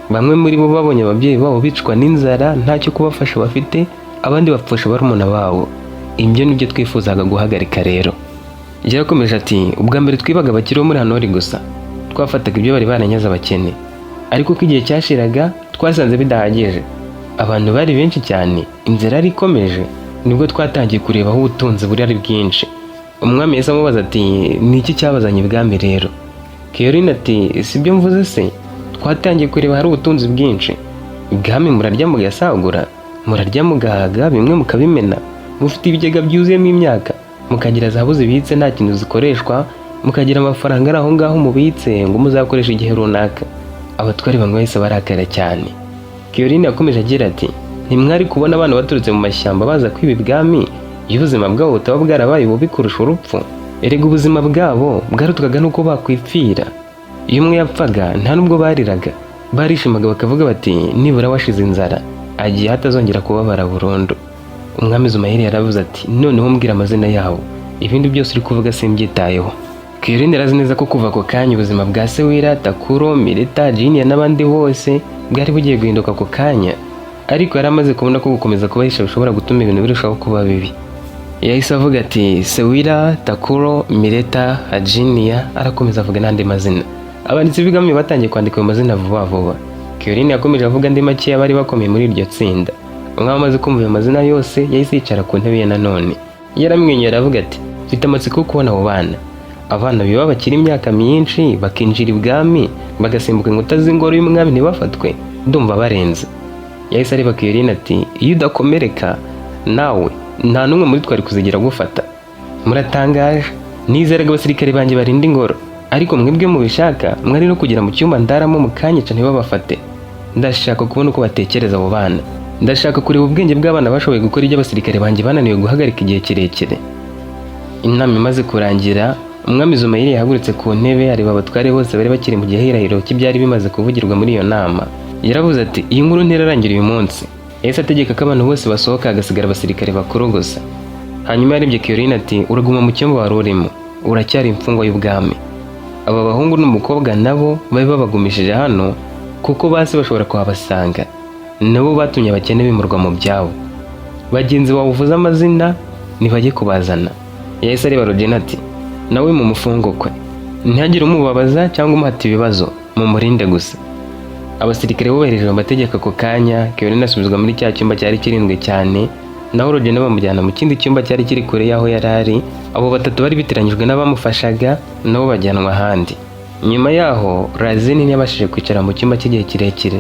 Speaker 1: Bamwe muri bo babonye ababyeyi babo bicwa n'inzara ntacyo kubafasha bafite, abandi bapfusha barumuna babo. Ibyo nibyo twifuzaga guhagarika rero. Yarakomeje ati ubwa mbere twibaga abakire bo muri Hanori gusa, twafataga ibyo bari baranyaze abakene, ariko ko igihe cyashiraga twasanze bidahagije. Abantu bari benshi cyane, inzira yari ikomeje, nibwo twatangiye kureba aho ubutunzi buri ari bwinshi. Umwami yahise amubaza ati ni iki cyabazanye ibwami rero? Caroline ati sibyo mvuze se, twatangiye kureba hari ubutunzi bwinshi. Ibwami murarya mugasagura, murarya mugahaga, bimwe mukabimena, mufite ibigega byuzuyemo imyaka, mukagira zahabu zibitse nta kintu zikoreshwa, mukagira amafaranga ari aho ngaho mubitse ngo muzakoresha igihe runaka. Abatwari bamwe bahise barakara cyane. Caroline yakomeje agira ati ntimwari kubona abana baturutse mu mashyamba baza kwiba ibwami, iyo ubuzima bwabo butaba bwarabaye bubi kurusha urupfu? Erega ubuzima bwabo bwarutwaga nuko bakwipfira. Iyo umwe yapfaga nta nubwo bariraga, barishimaga bakavuga bati nibura washize inzara, agiye hatazongera kubabara burundu. Umwami Zumayeli yaravuze ati noneho mbwira amazina yabo, ibindi byose uri kuvuga simbyitayeho. Caroline yarazi neza ko kuva ako kanya ubuzima bwa Sewira, Takuro, Mireta, Jinia n'abandi bose bwari bugiye guhinduka ako kanya, ariko yari amaze kubona ko gukomeza kubahisha bishobora gutuma ibintu birushaho kuba bibi. Yahise avuga ati Sewira, Takuro, Mireta, Jinia, arakomeza avuga n'andi mazina. Abanditsi b'ibwami batangiye kwandika ayo mazina vuba vuba. Keoline yakomeje avuga andi make y'abari bakomeye muri iryo tsinda. Umwami amaze kumva ayo mazina yose yahise yicara ku ntebe ye nanone. Yaramwenyura aravuga ati, mfite amatsiko yo kubona abo bana. Abana biba bakiri imyaka myinshi bakinjira ibwami bagasimbuka inkuta z'ingoro y'umwami ntibafatwe, ndumva barenze. Yahise areba Keoline ati, iyo udakomereka nawe nta n'umwe muri twari kuzigira gufata. Muratangaje, nizeraga abasirikare banjye barinda ingoro, ariko mwebwe mubishaka mwari no kugera mu cyumba ndaramo mukanyica ntibabafate. Ndashaka kubona uko batekereza abo bana. Ndashaka kureba ubwenge bw'abana bashoboye gukora ibyo abasirikare banjye bananiwe guhagarika igihe kirekire. Inama imaze kurangira, umwami Zumayiri yahagurutse ku ntebe areba abatware bose bari bakiri mu gihirahiro cy'ibyari bimaze kuvugirwa muri iyo nama. Yaravuze ati, iyi nkuru ntirarangira uyu munsi. Yahise ategeka ko abantu bose basohoka hagasigara abasirikare bakuru gusa. Hanyuma yarebye Keoline ati, uraguma mu cyumba wari urimo, uracyari imfungwa y'ubwami. Aba bahungu n'umukobwa nabo bari babagumishije hano kuko basi bashobora kuhabasanga. Nabo batumye abakene bimurwa mu byabo. Bagenzi bawe uvuze amazina ntibajye kubazana. Yahise areba Rogena ati, nawe mu mufungukwe, ntihagire umubabaza cyangwa umuhata ibibazo, mumurinde gusa. Abasirikare bubahirije amategeko ako kanya. Keoline asubizwa muri cya cyumba cyari kirindwe cyane, naho Rogena bamujyana mu kindi cyumba cyari kiri kure y'aho yari ari. Abo batatu bari bitiranyijwe n'abamufashaga nabo bajyanwa ahandi. Nyuma yaho Razini ntiyabashije kwicara mu cyumba cy'igihe kirekire.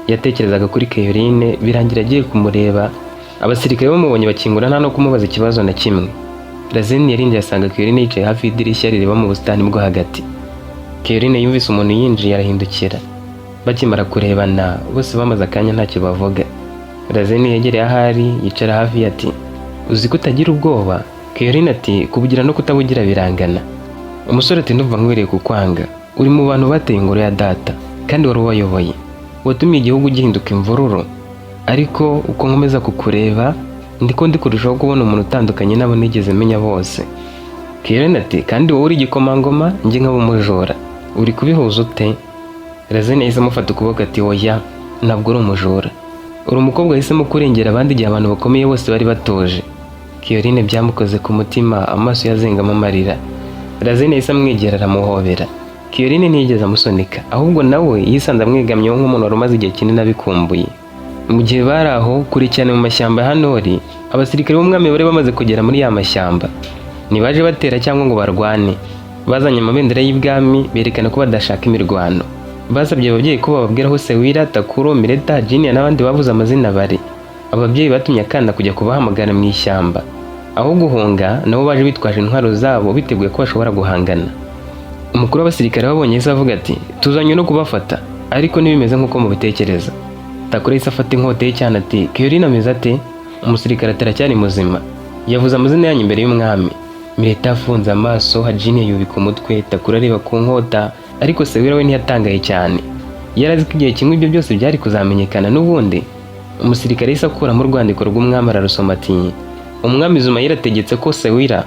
Speaker 1: Yatekerezaga kuri Keoline, birangira agiye kumureba. Abasirikare bamubonye bakingura nta no kumubaza ikibazo na kimwe. Razini yarinjiye asanga Keoline yicaye hafi y'idirishya rireba mu busitani bwo hagati. Keoline yumvise umuntu yinjiye arahindukira. Bakimara kurebana bose bamaze akanya ntacyo bavuga. Razini yegereye ahari yicara hafi ati, uzi ko utagira ubwoba? Keoline ati, kubugira no kutabugira birangana. Umusore ati, ndumva nkwiriye kukwanga. Uri mu bantu bateye ingoro ya data kandi wari ubayoboye, watumye igihugu gihinduka imvururu. Ariko uko nkomeza kukureba ndi kurushaho kubona umuntu utandukanye n'abo nigeze menya bose. Keoline ati, kandi wowe uri igikomangoma njye nkaba umujura, uri kubihuza ute? Razini yahise amufata ukuboko ati, oya, ntabwo uri umujura. Uri umukobwa wahisemo kurengera abandi igihe abantu bakomeye bose bari batuje. Keoline byamukoze ku mutima, amaso yazengamo amarira. Razini yahise amwegera aramuhobera. Keoline ntiyigeze amusunika, ahubwo nawe yisanze amwegamyeho nk'umuntu wari umaze igihe kinini abikumbuye. Mu gihe bari aho kure cyane mu mashyamba ya Hanori, abasirikare b'umwami bari bamaze kugera muri ya mashyamba. Ntibaje batera cyangwa ngo barwane. Bazanye amabendera y'ibwami berekana ko badashaka imirwano. Basabye ababyeyi ko bababwira aho Sewira, Takuro, Mireta, Jinia n'abandi bavuze amazina bari. Ababyeyi batumye akana kujya kubahamagara mu ishyamba. Aho guhunga nabo baje bitwaje intwaro zabo biteguye ko bashobora guhangana. Umukuru w'abasirikare babonye yahise avuga ati, tuzanye no kubafata, ariko ntibimeze nk'uko mubitekereza. Takuro yahise afata inkota ye cyane ati, Keoline ameze ate? Umusirikare ataracyari muzima. Yavuze amazina yanyu imbere y'umwami. Mireta afunze amaso, Jinia yubika umutwe, Takuro areba ku nkota, ariko Sewira we ntiyatangaye cyane. Yarazi ko igihe kimwe ibyo byose byari kuzamenyekana n'ubundi. Umusirikare yahise akuramo urwandiko rw'umwami ararusoma ati, umwami Zumayiri ategetse ko Sewira,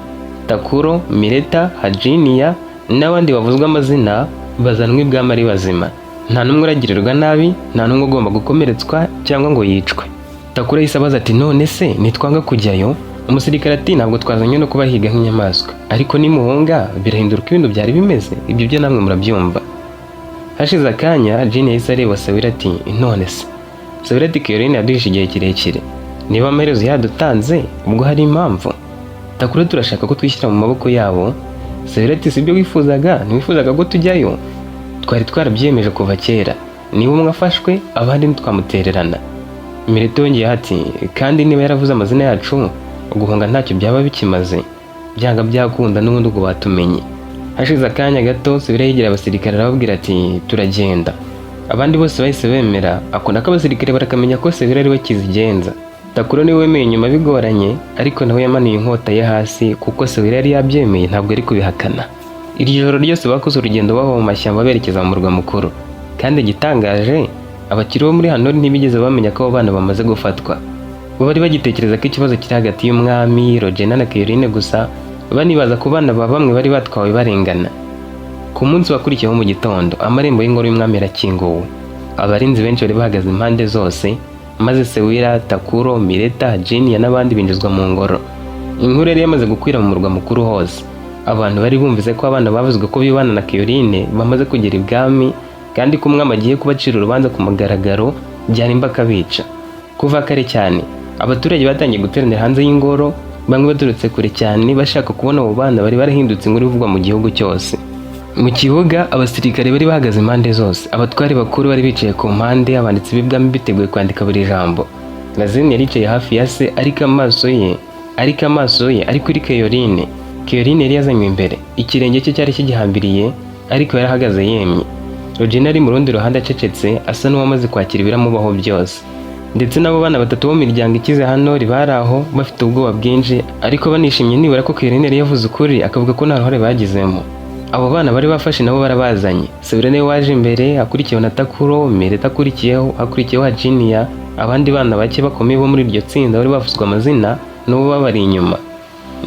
Speaker 1: Takuro, Mireta, Jinia n'abandi bavuzwe amazina bazanwa ibwami ari bazima. Nta n'umwe uragirirwa nabi, nta n'umwe ugomba gukomeretswa cyangwa ngo yicwe. Takuro yahise abaza ati, none se nitwanga kujyayo? Umusirikare ati, ntabwo twazanye no kubahiga nk'inyamaswa, ariko nimuhunga birahindura uko ibintu byari bimeze, ibyo byo namwe murabyumva. Hashize akanya Jinia yahise areba Sewira ati, none se? Sewira ati, Keoline yaduhishe igihe kirekire, niba amaherezo yadutanze ubwo hari impamvu. Takuro turashaka ko twishyira mu maboko yabo. Sewira ati, sibyo wifuzaga? Ntiwifuzaga ko tujyayo? Twari twarabyiyemeje kuva kera, niba umwe afashwe abandi ntitwamutererana. Mireta yongeye ati, kandi niba yaravuze amazina yacu guhunga ntacyo byaba bikimaze, byanga byakunda n'ubundi ubwo batumenye. Hashize akanya gato Sewira yegera abasirikare arababwira ati, turagenda. Abandi bose bahise bemera, akunda ko abasirikare barakamenya ko Sewira ari we kizigenza. Takuro niwe wemeye nyuma bigoranye, ariko nawe yamanuye inkota ye hasi kuko Sewira yari yabyemeye, ntabwo ari kubihakana. Iryo joro ryose bakoze urugendo bava mu mashyamba berekeza mu murwa mukuru, kandi igitangaje abakiri bo muri Hanori ntibigeze bamenya ko abo bana bamaze gufatwa. Bo bari bagitekereza ko ikibazo kiri hagati y'umwami Rogena na Keoline gusa, banibaza ku bana ba bamwe bari batwawe barengana. Ku munsi wakurikiyeho mu gitondo, amarembo y'ingoro y'umwami yarakinguwe. Abarinzi benshi bari bahagaze impande zose, maze Sewira, Takuro, Mireta, Jinia n'abandi binjizwa mu ngoro. Inkuru yari yamaze gukwira mu murwa mukuru hose. Abantu bari bumvise ko abana bavuzwe ko bibana na Caroline bamaze kugera ibwami kandi ko umwami agiye kubacira urubanza ku mugaragaro byarimba akabica. Kuva kare cyane abaturage batangiye guteranira hanze y'ingoro, bamwe baturutse kure cyane bashaka kubona abo bana bari barahindutse inkuru ivugwa mu gihugu cyose. Mu kibuga abasirikare bari bahagaze impande zose, abatwari bakuru bari bicaye ku mpande, abanditsi b'ibwami biteguye kwandika buri jambo. Lazine yari yicaye hafi ya se ariko amaso ye ari kuri Caroline. Caroline yari yazanywe imbere, ikirenge cye cyari kigihambiriye ariko yari ahagaze yemye. Regina ari mu rundi ruhande acecetse asa n'uwamaze kwakira ibiramubaho byose. Ndetse n'abo bana batatu bo mu miryango ikize hano bari aho bafite ubwoba bwinshi ariko banishimye nibura ko Caroline yari yavuze ukuri akavuga ko nta ruhare bagizemo. Abo bana bari bafashe nabo barabazanye. Sewira niwe waje imbere, akurikiyeho na Takuro, Mireta akurikiyeho Hajiniya, abandi bana bake bakomeye bo muri iryo tsinda bari bavuzwe amazina n'ubu babari inyuma.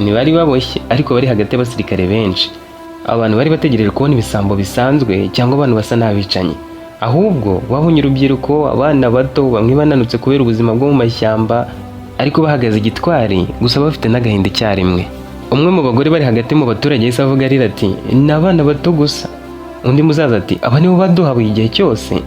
Speaker 1: Ntibari baboshye ariko bari hagati y'abasirikare benshi. Abantu bari bategereje kubona ibisambo bisanzwe cyangwa abantu basa n'abicanyi. Ahubwo babonye urubyiruko, abana bato, bamwe bananutse kubera ubuzima bwo mu mashyamba ariko bahagaze igitwari gusa bafite n'agahinda icyarimwe. Umwe mu bagore bari hagati mu baturage yise avuga arira ati ni abana bato gusa. Undi muzaza ati aba nibo baduhabuye igihe cyose.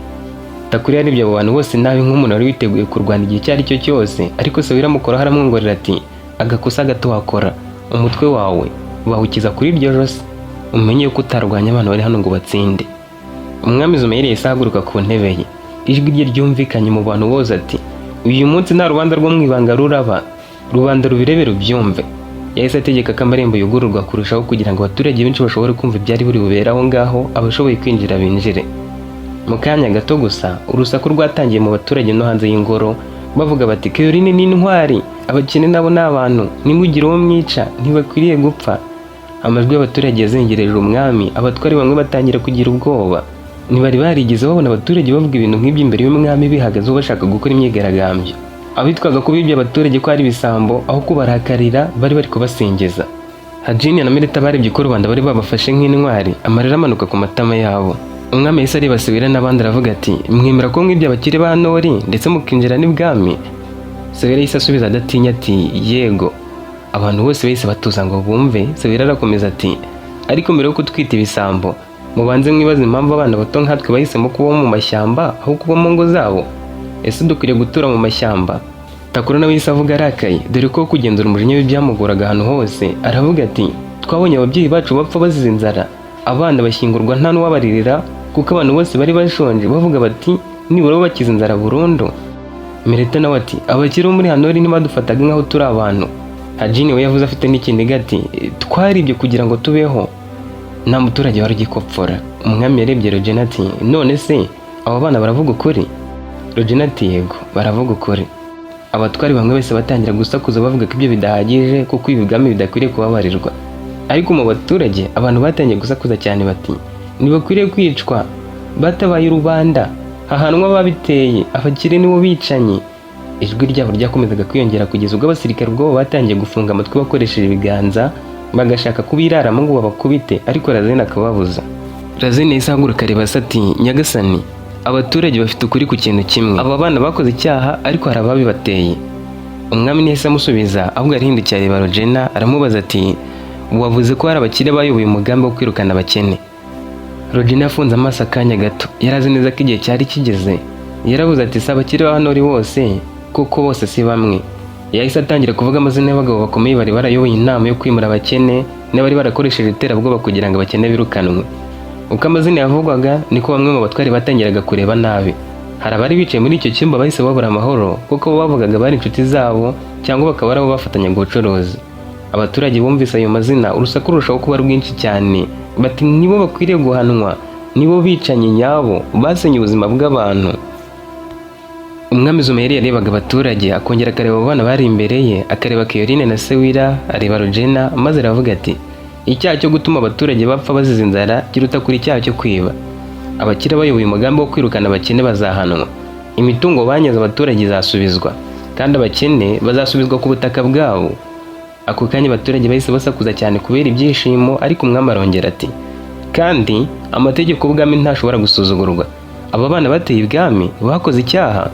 Speaker 1: Takuri yarebye abo bantu bose nabi nk'umuntu wari witeguye kurwana igihe icyo ari cyo cyose, ariko Sewira amukoraho aramwongorera ati agakosa gato wakora, umutwe wawe bawukiza kuri iryo jose, umenye yuko utarwanya abantu bari hano ngo batsinde. Umwami Zumeyeri yahise ahaguruka ku ntebe ye, ijwi rye ryumvikanye mu bantu bose ati uyu munsi nta rubanza rwo mu ibanga ruraba, rubanda rubirebe rubyumve. Yahise ategeka ko amarembo yugururwa kurushaho kugira ngo abaturage benshi bashobore kumva ibyari buri bubere aho ngaho, abashoboye kwinjira binjire. Mu kanya gato gusa urusaku rwatangiye mu baturage no hanze y'ingoro bavuga bati Caroline ni intwari, abakene nabo ni abantu, nimugire uwo mwica ntibakwiriye gupfa. Amajwi y'abaturage yazengereje umwami, abatwari bamwe batangira kugira ubwoba. Ntibari barigeze babona abaturage bavuga ibintu nk'ibyo imbere y'umwami bihagazeho bashaka gukora imyigaragambyo. Abitwaga ko bibye abaturage ko ari ibisambo aho kubarakarira bari kubasingiza. Hajiniya na Mireta barebye ko rubanda bari babafashe nk'intwari, amarira amanuka ku matama yabo. Umwami yahise areba Sewira n'abandi aravuga ati mwemera ko mwibye abakire ba Nori ndetse mukinjira n'ibwami? Sewira yahise asubiza adatinya ati yego. Abantu bose bahise batuza ngo bumve. Sewira arakomeza ati ariko mbere yo kutwita ibisambo mubanze mwibaze impamvu abana bato nkatwe bahisemo kuba mu mashyamba aho kuba mu ngo zabo. Ese dukwiriye gutura mu mashyamba? Takuro nawe yahise avuga arakaye, dore ko kugenzura umujinya we byamugoraga ahantu hose. Aravuga ati twabonye ababyeyi bacu bapfa bazize inzara, abana bashyingurwa nta n'uwabaririra kuko abantu bose bari bashonje bavuga bati nibura bakize inzara burundu. Mireta nawe ati abakire bo muri Hanori ntibadufataga nk'aho turi abantu. Hajini we yavuze afite n'ikindi gati twaribye kugira ngo tubeho. Nta muturage wari ugikopfora. Umwami yarebye Regina ati none se abo bana baravuga ukuri? Regina ati yego baravuga ukuri. Abatwari bamwe bose batangira gusakuza bavuga ko ibyo bidahagije kuko ibigami bidakwiriye kubabarirwa. Ariko mu baturage abantu batangiye gusakuza cyane bati ntibakwiriye kwicwa, batabaye rubanda hahanwa ababiteye, abakire nibo bicanyi. Ijwi ryabo ryakomezaga kwiyongera kugeza ubwo abasirikare ubwo batangiye gufunga amatwi bakoresheje ibiganza bagashaka kubiraramo ngo babakubite, ariko Lazine akababuza. Lazine yahise ahaguruka areba ati nyagasani, abaturage bafite ukuri ku kintu kimwe, aba bana bakoze icyaha ariko hari ababibateye. Umwami ntiyahise amusubiza ahubwo arahindukiye areba Regina aramubaza ati wavuze ko hari abakire bayoboye umugambi wo kwirukana abakene? Regina yafunze amaso akanya gato, yari azi neza ko igihe cyari kigeze. Yaravuze ati si abakire ba Hanori bose kuko bose si bamwe. Yahise atangira kuvuga amazina y'abagabo bakomeye bari barayoboye inama yo kwimura abakene n'abari barakoresheje iterabwoba kugira ngo abakene birukanwe. Uko amazina yavugwaga niko bamwe mu batwari batangiraga kureba nabi. Hari abari bicaye muri icyo cyumba bahise babura amahoro kuko bavugaga bari inshuti zabo cyangwa bakaba arabo bafatanyaga ubucuruzi. Abaturage bumvise ayo mazina urusaku rurushaho kuba rwinshi cyane, bati nibo bakwiriye guhanwa, nibo bicanyi nyabo basenye ubuzima bw'abantu. Umwami Zumeyeri yarebaga abaturage akongera akareba abo bana bari imbere ye, akareba Caroline na Sewira, areba Regina maze aravuga ati icyaha cyo gutuma abaturage bapfa bazize inzara kiruta kuri icyaha cyo kwiba. Abakire bayoboye umugambi wo kwirukana abakene bazahanwa, imitungo banyaze abaturage izasubizwa kandi abakene bazasubizwa ku butaka bwabo. Ako kanya abaturage bahise basakuza cyane kubera ibyishimo, ariko umwami arongera ati kandi amategeko y'ubwami ntashobora gusuzugurwa. Aba bana bateye ibwami bakoze icyaha.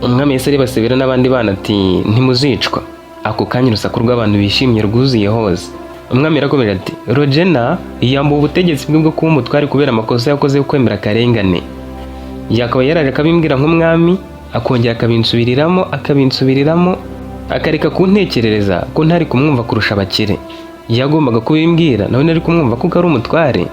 Speaker 1: Umwami yahise areba Sewira n'abandi bana ati ntimuzicwa. Ako kanya urusaku rw'abantu bishimye rwuzuye hose. Umwami yarakomeje ati Rogena yambuwe ubutegetsi bwe bwo kuba umutware kubera amakosa yakoze yo kwemera akarengane. Yakaba yaraje akabimbwira nk'umwami, akongera akabinsubiriramo akareka kuntekerereza ko ntari kumwumva kurusha abakire. Yagombaga kubimbwira nawe nari kumwumva kuko ari umutware.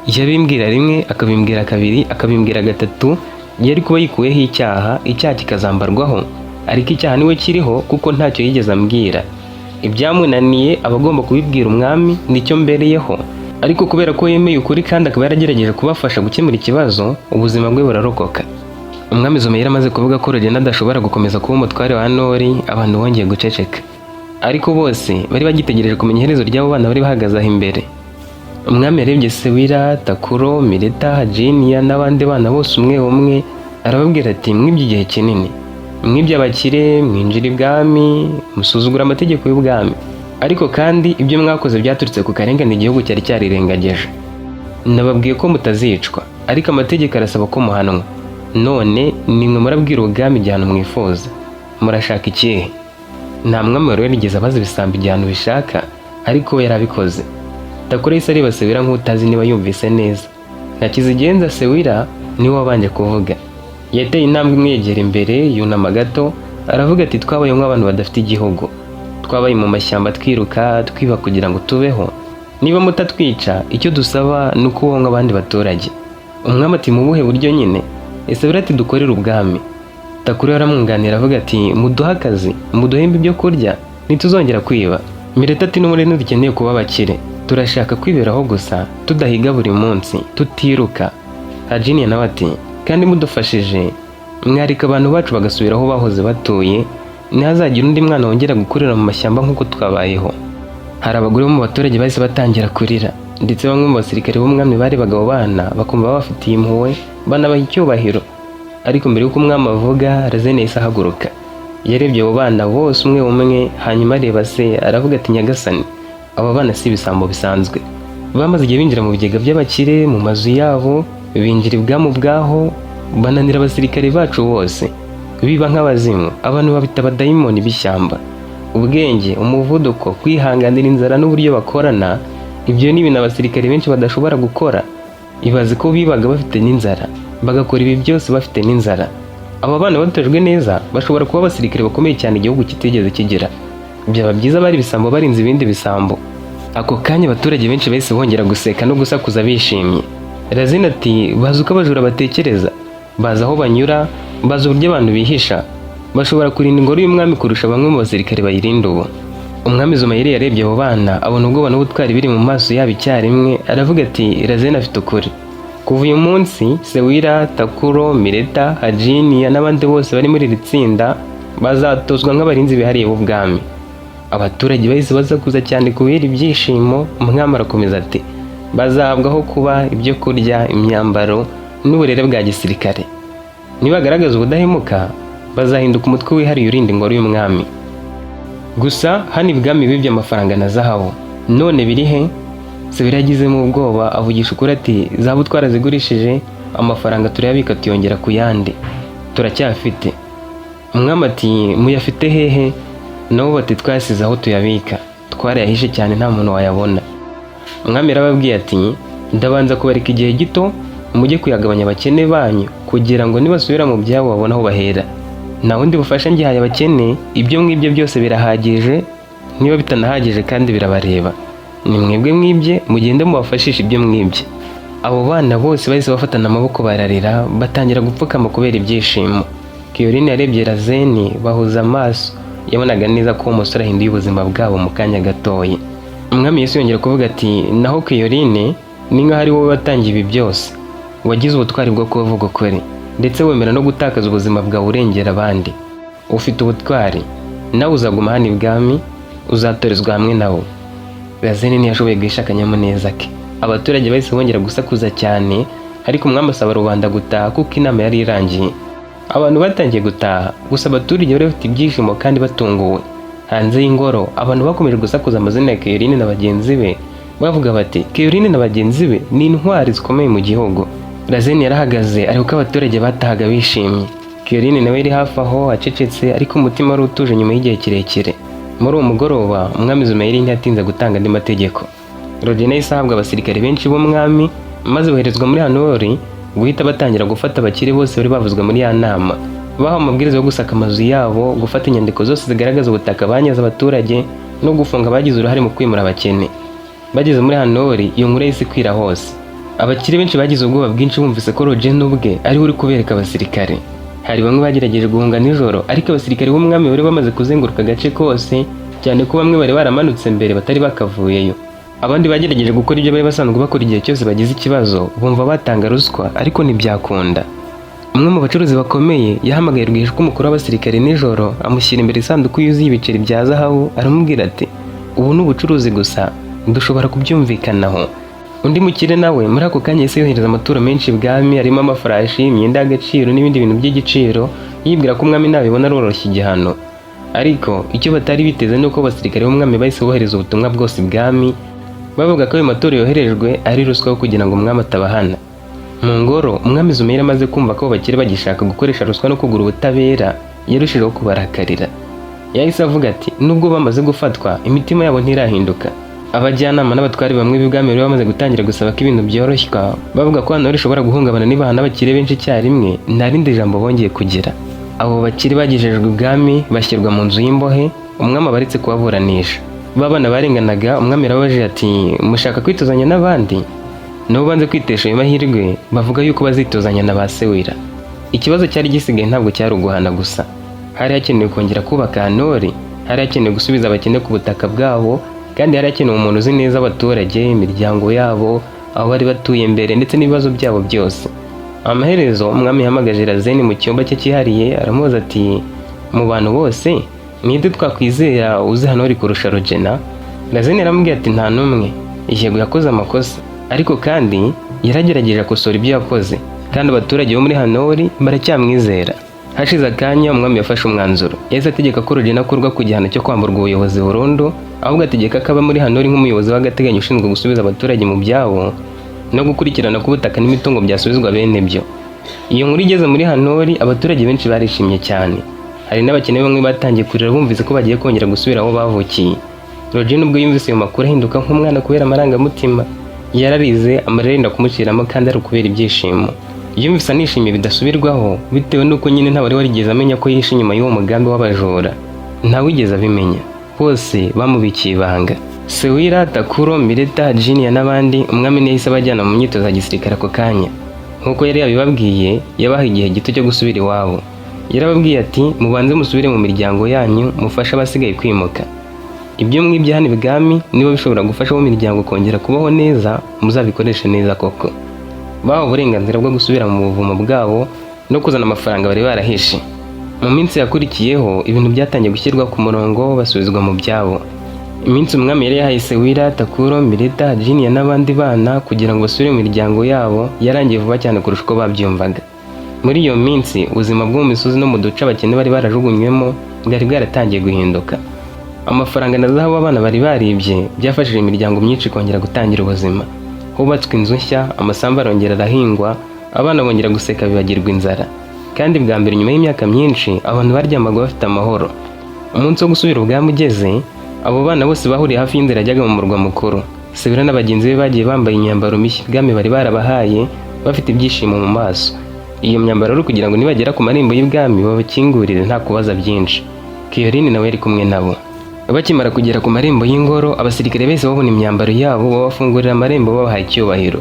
Speaker 1: Yabimbwira rimwe, akabimbwira kabiri, akabimbwira gatatu, yari kuba yikuyeho icyaha kikazambarwaho, ariko icyaha niwe kiriho kuko ntacyo yigeze ambwira. Ibyamunaniye abagomba kubibwira umwami nicyo mbereyeho, ariko kubera ko yemeye ukuri kandi akaba yaragerageje kubafasha gukemura ikibazo, ubuzima bwe burarokoka. Umwami Zomayira amaze kuvuga ko Rogena adashobora gukomeza kuba umutware wa Nori, abantu bongeye guceceka, ariko bose bari bagitegereje kumenya iherezo ry'abo bana bari bahagaze aho imbere. Umwami yarebye Sewira, Takuro, Mileta, Hajiniya n'abandi bana bose umwe umwe, arababwira ati mwibye igihe kinini, mwibye abakire, mwinjira ibwami, musuzugura amategeko y'ubwami, ariko kandi ibyo mwakoze byaturutse ku karengane igihugu cyari cyarirengagije. Nababwiye ko mutazicwa, ariko amategeko arasaba ko muhanwa. None nimwe murabwira ubwami igihano mwifuza. Murashaka ikihe? Nta mwami wari yarigeze abaza ibisambo igihano bishaka, ariko we yarabikoze. Takuro yahise areba Sewira nk'utazi niba yumvise neza. Ntakizigenza Sewira niwe wabanje kuvuga. Yateye intambwe imwe yegera imbere, yunama gato, aravuga ati twabaye nk'abantu badafite igihugu. Twabaye mu mashyamba twiruka, twiba kugira ngo tubeho. Niba mutatwica, icyo dusaba ni ukubaho nk'abandi baturage. Umwami ati mu buhe buryo nyine? Sewira ati dukorere ubwami. Takuro yaramwunganira avuga ati muduhe akazi, muduhembe ibyo kurya, ntituzongera kwiba. Mileta ati n'umure ntidukeneye kuba abakire, turashaka kwiberaho gusa, tudahiga buri munsi, tutiruka. Hajiniya nawe ati kandi mudufashije mwarika abantu bacu bagasubira aho bahoze batuye, ntihazagira undi mwana wongera gukurira mu mashyamba nk'uko twabayeho. Hari abagore bo mu baturage bahise batangira kurira, ndetse bamwe mu basirikare b'umwami barebaga abo bana bakumva babafitiye impuhwe, banabaha icyubahiro. Ariko mbere y'uko umwami avuga, Razene yahise ahaguruka. Yarebye abo bana bose umwe umwe, hanyuma areba se aravuga ati nyagasani, aba bana si ibisambo bisanzwe. Bamaze igihe binjira mu bigega by'abakire, mu mazu yabo, binjira ibwami ubwaho, bananira abasirikare bacu bose, biba nk'abazimu, abantu babita abadayimoni b'ishyamba. Ubwenge, umuvuduko, kwihanganira inzara n'uburyo bakorana, ibyo ni ibintu abasirikare benshi badashobora gukora. Ibaze ko bibaga bafite n'inzara, bagakora ibi byose bafite n'inzara. Aba bana batojwe neza bashobora kuba abasirikare bakomeye cyane igihugu kitigeze kigira. Byaba byiza bari ibisambo barinze ibindi bisambo. Ako kanya abaturage benshi bahise bongera guseka no gusakuza bishimye. Razine ati bazi uko abajura batekereza, bazi aho banyura, bazi uburyo abantu bihisha, bashobora kurinda ingoro y'umwami kurusha bamwe mu basirikare bayirinda ubu. Umwami Zomayira yarebye abo bana, abona ubwoba n'ubutwari biri mu maso yabo icyarimwe, aravuga ati Razine afite ukuri. Kuva uyu munsi Sewira, Takuro, Mileta, Hajiniya n'abandi bose bari muri iri tsinda bazatozwa nk'abarinzi bihariye b'ubwami. Abaturage bahise basakuza cyane kubera ibyishimo. Umwami arakomeza ati bazahabwaho kuba, ibyo kurya, imyambaro n'uburere bwa gisirikare. Nibagaragaza ubudahemuka bazahinduka umutwe wihariye urinda ingoro y'umwami. Gusa hano ibwami bibye amafaranga na zahabu, none biri he? Sewira yagizemo ubwoba avugisha ukuri ati zahabu twarazigurishije, amafaranga turayabika tuyongera ku yandi, turacyafite. Umwami ati muyafite hehe? Nabo bati twasize aho tuyabika, twarayahishe cyane nta muntu wayabona. Umwami yarababwiye ati ndabanza kubareka igihe gito, mujye kuyagabanya abakene banyu kugira ngo nibasubira mu byabo babone aho bahera. Nta wundi bufasha ngihaye abakene, ibyo mwibye byose birahagije, niba bitanahagije kandi birabareba. Ni mwebwe mwibye, mugende mubafashisha ibyo mwibye. Abo bana bose bahise bafatana amaboko bararira, batangira gupfukama kubera ibyishimo. Kiyorini yarebye Razene, bahuza amaso, yabonaga neza ko umusore ahinduye ubuzima bwabo mu kanya gatoya. Umwami Yesu yongera kuvuga ati naho Kiyorini, ni nkaho ari wowe watangiye ibi byose, wagize ubutwari bwo kuvuga ukuri, ndetse wemera no gutakaza ubuzima bwawe urengera abandi. Ufite ubutwari, nawe uzaguma hano ibwami, uzatorezwa hamwe nawe. Razene ntiyashoboye guhisha akanyamuneza ke. Abaturage bahise bongera gusakuza cyane, ariko umwami asaba rubanda gutaha kuko inama yari irangiye. Abantu batangiye gutaha, gusa abaturage bari bafite ibyishimo kandi batunguwe. Hanze y'ingoro abantu bakomeje gusakuza amazina ya Kiyorini na bagenzi be, bavuga bati Kiyorini na bagenzi be ni intwari zikomeye mu gihugu. Razene yarahagaze ariko ko abaturage batahaga bishimye. Kiyorini nawe yari hafi aho acecetse, ariko umutima wari utuje nyuma y'igihe kirekire. Muri uwo mugoroba umwami Zumayiri ntiyatinze gutanga andi mategeko. Rogena yahise ahabwa abasirikare benshi b'umwami maze boherezwa muri Hanori guhita batangira gufata abakire bose bari bavuzwe muri ya nama, baha amabwiriza yo gusaka amazu yabo, gufata inyandiko zose zigaragaza ubutaka banyaze abaturage no gufunga abagize uruhare mu kwimura abakene. Bageze muri Hanori iyo nkuru yahise ikwira hose. Abakire benshi bagize ubwoba bwinshi bumvise ko Rogena ubwe ari we uri kubereka abasirikare. Hari bamwe bagerageje guhunga nijoro, ariko abasirikare b'umwami bari bamaze kuzenguruka agace kose, cyane ko bamwe bari baramanutse mbere batari bakavuyeyo. Abandi bagerageje gukora ibyo bari basanzwe bakora igihe cyose bagize ikibazo, bumva batanga ruswa ariko ntibyakunda. Umwe mu bacuruzi bakomeye yahamagaye rwihishwa umukuru w'abasirikare nijoro, amushyira imbere isanduku yuzuye ibiceri bya zahabu, aramubwira ati ubu ni ubucuruzi gusa, dushobora kubyumvikanaho. Undi mukire nawe muri ako kanya yahise yohereza amaturo menshi ibwami, arimo amafarashi, imyenda y'agaciro n'ibindi bintu by'igiciro, yibwira ko umwami nabibona aroroshya igihano. Ariko icyo batari biteze ni uko abasirikare b'umwami bahise bohereza ubutumwa bwose ibwami, bavuga ko ayo maturo yoherejwe ari ruswa kugira ngo umwami atabahana. Mu ngoro umwami Zumayiri amaze kumva ko bakire bagishaka gukoresha ruswa no kugura ubutabera, yarushijeho kubarakarira. Yahise avuga ati nubwo bamaze gufatwa imitima yabo ntirahinduka. Abajyanama n'abatwari bamwe b'ibwami bari bamaze gutangira gusaba ko ibintu byoroshywa, bavuga ko Hanori ishobora guhungabana niba n'abakire benshi icyarimwe nta rindi jambo bongeye kugira. Abo bakire bagejejwe ibwami bashyirwa mu nzu y'imbohe, umwami abaretse kubaburanisha. Babana barenganaga, umwami arabaje ati mushaka kwitozanya n'abandi? Nabo banze kwitesha ayo mahirwe, bavuga yuko bazitozanya na ba Sewira. Ikibazo cyari gisigaye ntabwo cyari uguhana gusa, hari hakenewe kongera kubaka Hanori, hari hakenewe gusubiza abakene ku butaka bwabo, kandi hari hakenewe umuntu uzi neza abaturage, imiryango yabo, aho bari batuye mbere ndetse n'ibibazo byabo byose. Amaherezo umwami yahamagaje Razeni mu cyumba cye cyihariye, aramubaza ati mu bantu bose ninde twakwizera uzi Hanori kurusha Rogena? Razeni aramubwira ati nta n'umwe, yego yakoze amakosa, ariko kandi yaragerageje akosora ibyo yakoze, kandi abaturage bo muri Hanori baracyamwizera. Hashize akanya umwami yafashe umwanzuro, yahise ategeka ko Rogena akurwa ku gihano cyo kwamburwa ubuyobozi burundu, ahubwo ategeka ko aba muri Hanori nk'umuyobozi w'agateganyo ushinzwe gusubiza abaturage mu byabo no gukurikirana ko ubutaka n'imitungo byasubizwa bene byo. Iyo nkuru igeze muri Hanori abaturage benshi barishimye cyane. Hari n'abakene bamwe batangiye kurira bumvise ko bagiye kongera gusubira aho bavukiye. Rogena ubwo yumvise ayo makuru ahinduka nk'umwana kubera amarangamutima. Yararize amarira yenda kumuciramo kandi ari ukubera ibyishimo. Yumvise anishimye bidasubirwaho bitewe n'uko nyine nta wari warigeze amenya ko yishe inyuma y'uwo mugambi w'abajura. Ntawigeze abimenya, bose bamubikiye ibanga. Sewira, Takuro, Mileta, Jinia n'abandi umwami yahise abajyana mu myitozo ya gisirikare ako kanya. Nk'uko yari yabibabwiye, yabaha igihe gito cyo gusubira iwabo. Yarababwiye ati mubanze musubire mu miryango yanyu, mufashe abasigaye kwimuka. Ibyo mwibye hano ibwami niba bishobora gufasha mu miryango kongera kubaho neza, muzabikoreshe neza koko. Bahawe uburenganzira bwo gusubira mu buvumo bwabo no kuzana amafaranga bari barahishe. Mu minsi yakurikiyeho ibintu byatangiye gushyirwa ku murongo, basubizwa mu byabo. Iminsi umwami yari yahaye Sewira, Takuro, Mileta, Jinia n'abandi bana kugira ngo basubire mu miryango yabo yarangiye vuba cyane kurusha uko babyumvaga. Muri iyo minsi ubuzima bwo mu misozi no mu duce abakene bari barajugunywemo bwari bwaratangiye guhinduka. Amafaranga na zahabu abana bari baribye byafashije imiryango myinshi kongera gutangira ubuzima. Hubatswe inzu nshya, amasambu arongera arahingwa, abana bongera guseka bibagirwa inzara. Kandi bwa mbere nyuma y'imyaka myinshi abantu baryamaga bafite amahoro. Umunsi wo gusubira ubwami ugeze, abo bana bose bahuriye hafi y'inzira yajyaga mu murwa mukuru. Sewira n'abagenzi be bagiye bambaye imyambaro mishya ibwami bari barabahaye, bafite ibyishimo mu maso. Iyo myambaro ari kugira ngo nibagera ku marembo y'ibwami babakingurire nta kubaza byinshi. Keyorini nawe yari kumwe nabo. Bakimara kugera ku marembo y'ingoro, abasirikare bese babona imyambaro yabo babafungurira amarembo babahaye icyubahiro.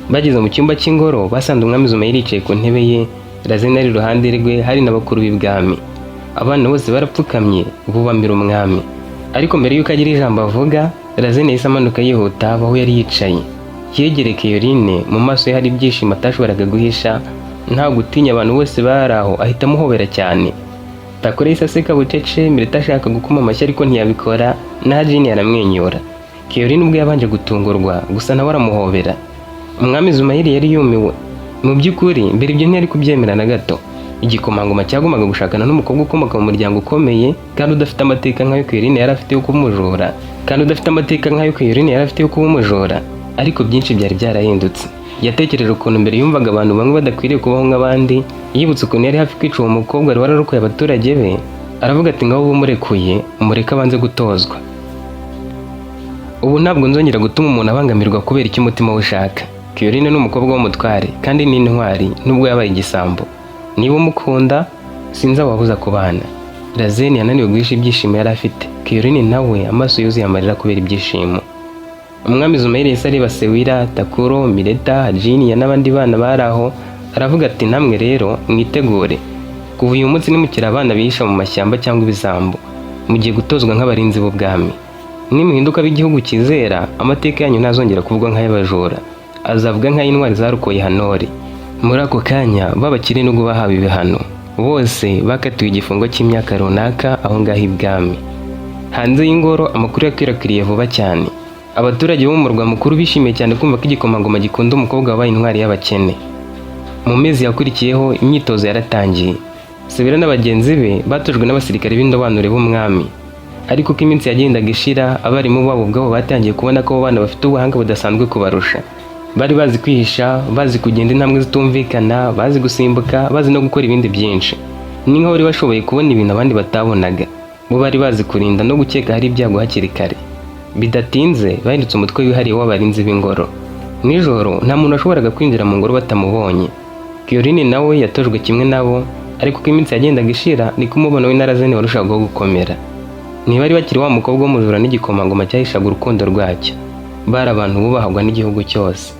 Speaker 1: Bageze mu cyumba cy'ingoro basanze umwami Zumayiri yicaye ku ntebe ye, Razeni ari iruhande rwe, hari n'abakuru b'ibwami. Abana bose barapfukamye bubamira umwami. Ariko mbere y'uko agira ijambo avuga, Razeni yahise amanuka yihuta aho yari yicaye. Yegereye Keyorine, mu maso ye hari ibyishimo atashoboraga guhisha, nta gutinya abantu bose bari aho, ahita amuhobera cyane. Takuro yahise aseka bucece, Mileta ashaka gukoma amashyi ariko ntiyabikora, na Jinia aramwenyura. Keyorine ubwo yabanje gutungurwa, gusa nawe aramuhobera. Umwami Zumayiri yari yumiwe. Mu by'ukuri mbere ibyo ntiyari kubyemera na gato. Igikomangoma cyagombaga gushakana n'umukobwa ukomoka mu muryango ukomeye kandi udafite amateka nk'ayo Keyorine yari afite yo kumujura, ariko byinshi byari byarahindutse. Yatekereje ukuntu mbere yumvaga abantu bamwe badakwiriye kubaho nk'abandi, yibutse ukuntu yari hafi kwica uwo mukobwa wari wararokoye abaturage be, aravuga ati ngaho umurekuye umureke abanze gutozwa. Ubu ntabwo nzongera gutuma umuntu abangamirwa kubera icyo umutima we ushaka. Kyoline ni umukobwa w'umutware kandi ni intwari nubwo yabaye igisambo. Niba umukunda sinzi awabuza kubana. Razeni yananiwe guhisha ibyishimo yari afite. Kyoline nawe amaso yuzuye amarira kubera ibyishimo. Umwami Zumail yahise areba Sewira, Takuro, Mileta, Jiniya n'abandi bana bari aho, aravuga ati namwe rero mwitegure. Kuva uyu munsi nimukira abana bihisha mu mashyamba cyangwa ibisambo, mugiye gutozwa nk'abarinzi b'ubwami. Nimuhinduka b'igihugu cyizera, amateka yanyu ntazongera kuvugwa nk'ay'abajura, azavuga nk'ay'intwari zarukoye Hanori. Muri ako kanya b'abakire n'ubwo bahawe ibihano, bose bakatiwe igifungo cy'imyaka runaka aho ngaho ibwami. Hanze y'ingoro amakuru yakwirakwiriye vuba cyane. Abaturage bo mu murwa mukuru bishimiye cyane kumva ko igikomangoma gikunda umukobwa wabaye intwari y'abakene. Mu mezi yakurikiyeho imyitozo yaratangiye. Sewira na bagenzi be batojwe n'abasirikare b'indobanure b'umwami. Ariko uko iminsi yagendaga ishira, abarimu babo ubwabo batangiye kubona ko abo bana bafite ubuhanga budasanzwe kubarusha. Bari bazi kwihisha, bazi kugenda intambwe zitumvikana, bazi gusimbuka, bazi no gukora ibindi byinshi. Ni nkaho bari bashoboye kubona ibintu abandi batabonaga. Bo bari bazi kurinda no gukeka hari ibyago hakiri kare. Bidatinze bahindutse umutwe wihariye w'abarinzi b'ingoro. Nijoro nta muntu washoboraga kwinjira mu ngoro batamubonye. Kyoline nawe yatojwe kimwe nabo, ariko uko iminsi yagendaga ishira niko umubano we na Razeni warushaho gukomera. Ntibari bakiri wa mukobwa w'umujura n'igikomangoma cyahishaga urukundo rwacyo. Bari abantu bubahagwa n'igihugu cyose.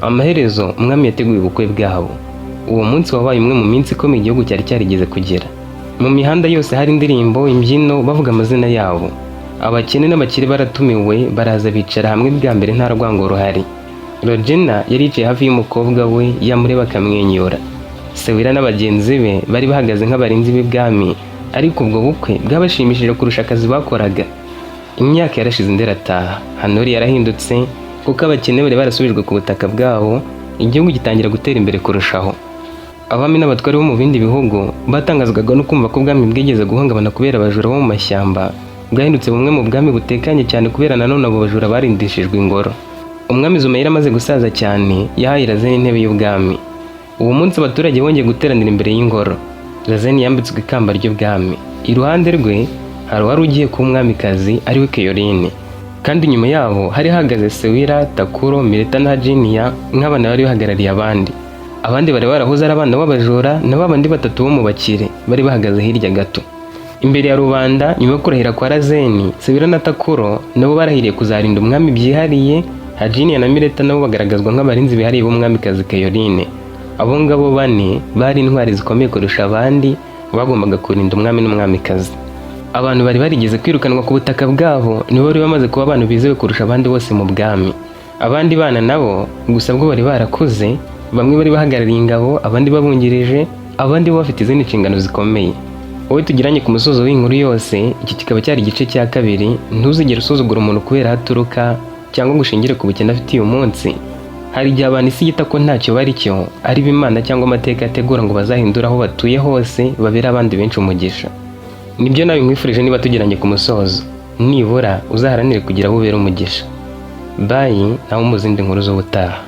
Speaker 1: Amaherezo umwami yateguye ubukwe bwabo. Uwo munsi wabaye umwe mu minsi ikomeye igihugu cyari cyarigeze kugera. Mu mihanda yose hari indirimbo, imbyino, bavuga amazina yabo. Abakene n'abakire baratumiwe, baraza bicara hamwe bwa mbere nta rwango ruhari. Rogena yari yicaye hafi y'umukobwa we, yamureba akamwenyura. Sewira na bagenzi be bari bahagaze nk'abarinzi b'ibwami, ariko ubwo bukwe bwabashimishije kurusha akazi bakoraga. Imyaka yarashize nderataha. Hanori yarahindutse kuko abakene bari barasubijwe ku butaka bwabo, igihugu gitangira gutera imbere kurushaho. Abami n'abatware bo mu bindi bihugu batangazwaga no kumva ko ubwami bwigeze guhungabana kubera abajura bo mu mashyamba, bwahindutse bumwe mu bwami butekanye cyane kubera nanone abo bajura barindishijwe ingoro. Umwami Zumail amaze gusaza cyane, yahaye Razeni intebe y'ubwami. Uwo munsi abaturage bongeye guteranira imbere y'ingoro. Razeni yambitswe ikamba ry'ubwami. Iruhande rwe hari uwari ugiye kuba umwamikazi ariwe Kyoline, kandi nyuma yabo hari hahagaze Sewira, Takuro, Mileta na Jiniya nk'abana bari bahagarariye abandi. Abandi bari barahoze ari abana b'abajura na babandi batatu bo mu bakire bari bahagaze hirya gato. Imbere ya rubanda nyuma yo kurahira kwa Razeni, Sewira na Takuro nabo barahiriye kuzarinda umwami byihariye. Jiniya na Mileta nabo bagaragazwa nk'abarinzi bihariye b'umwamikazi Kyoline. Abo ngabo bane bari intwari zikomeye kurusha abandi, bagombaga kurinda umwami n'umwamikazi. Abantu bari barigeze kwirukanwa ku butaka bwabo nibo bari bamaze kuba abantu bizewe kurusha abandi bose mu bwami. Abandi bana nabo gusa bwo bari barakuze, bamwe bari bahagarariye ingabo, abandi babungirije, abandi bo bafite izindi nshingano zikomeye. Wowe tugiranye ku musozo w'inkuru yose, iki kikaba cyari igice cya kabiri. Ntuzigere usuzugura umuntu kubera aho aturuka cyangwa ngo ushingire ku bukene afite uyu munsi. Hari igihe abantu isi yita ko ntacyo bari cyo, ari Imana cyangwa amateka yategura ngo bazahindura aho batuye hose babere abandi benshi umugisha. Nibyo nawe nkwifurije niba tugiranye ku musozo. Nibura uzaharanire kugira abo ubera umugisha. Bye, nawe mu zindi nkuru z'ubutaha.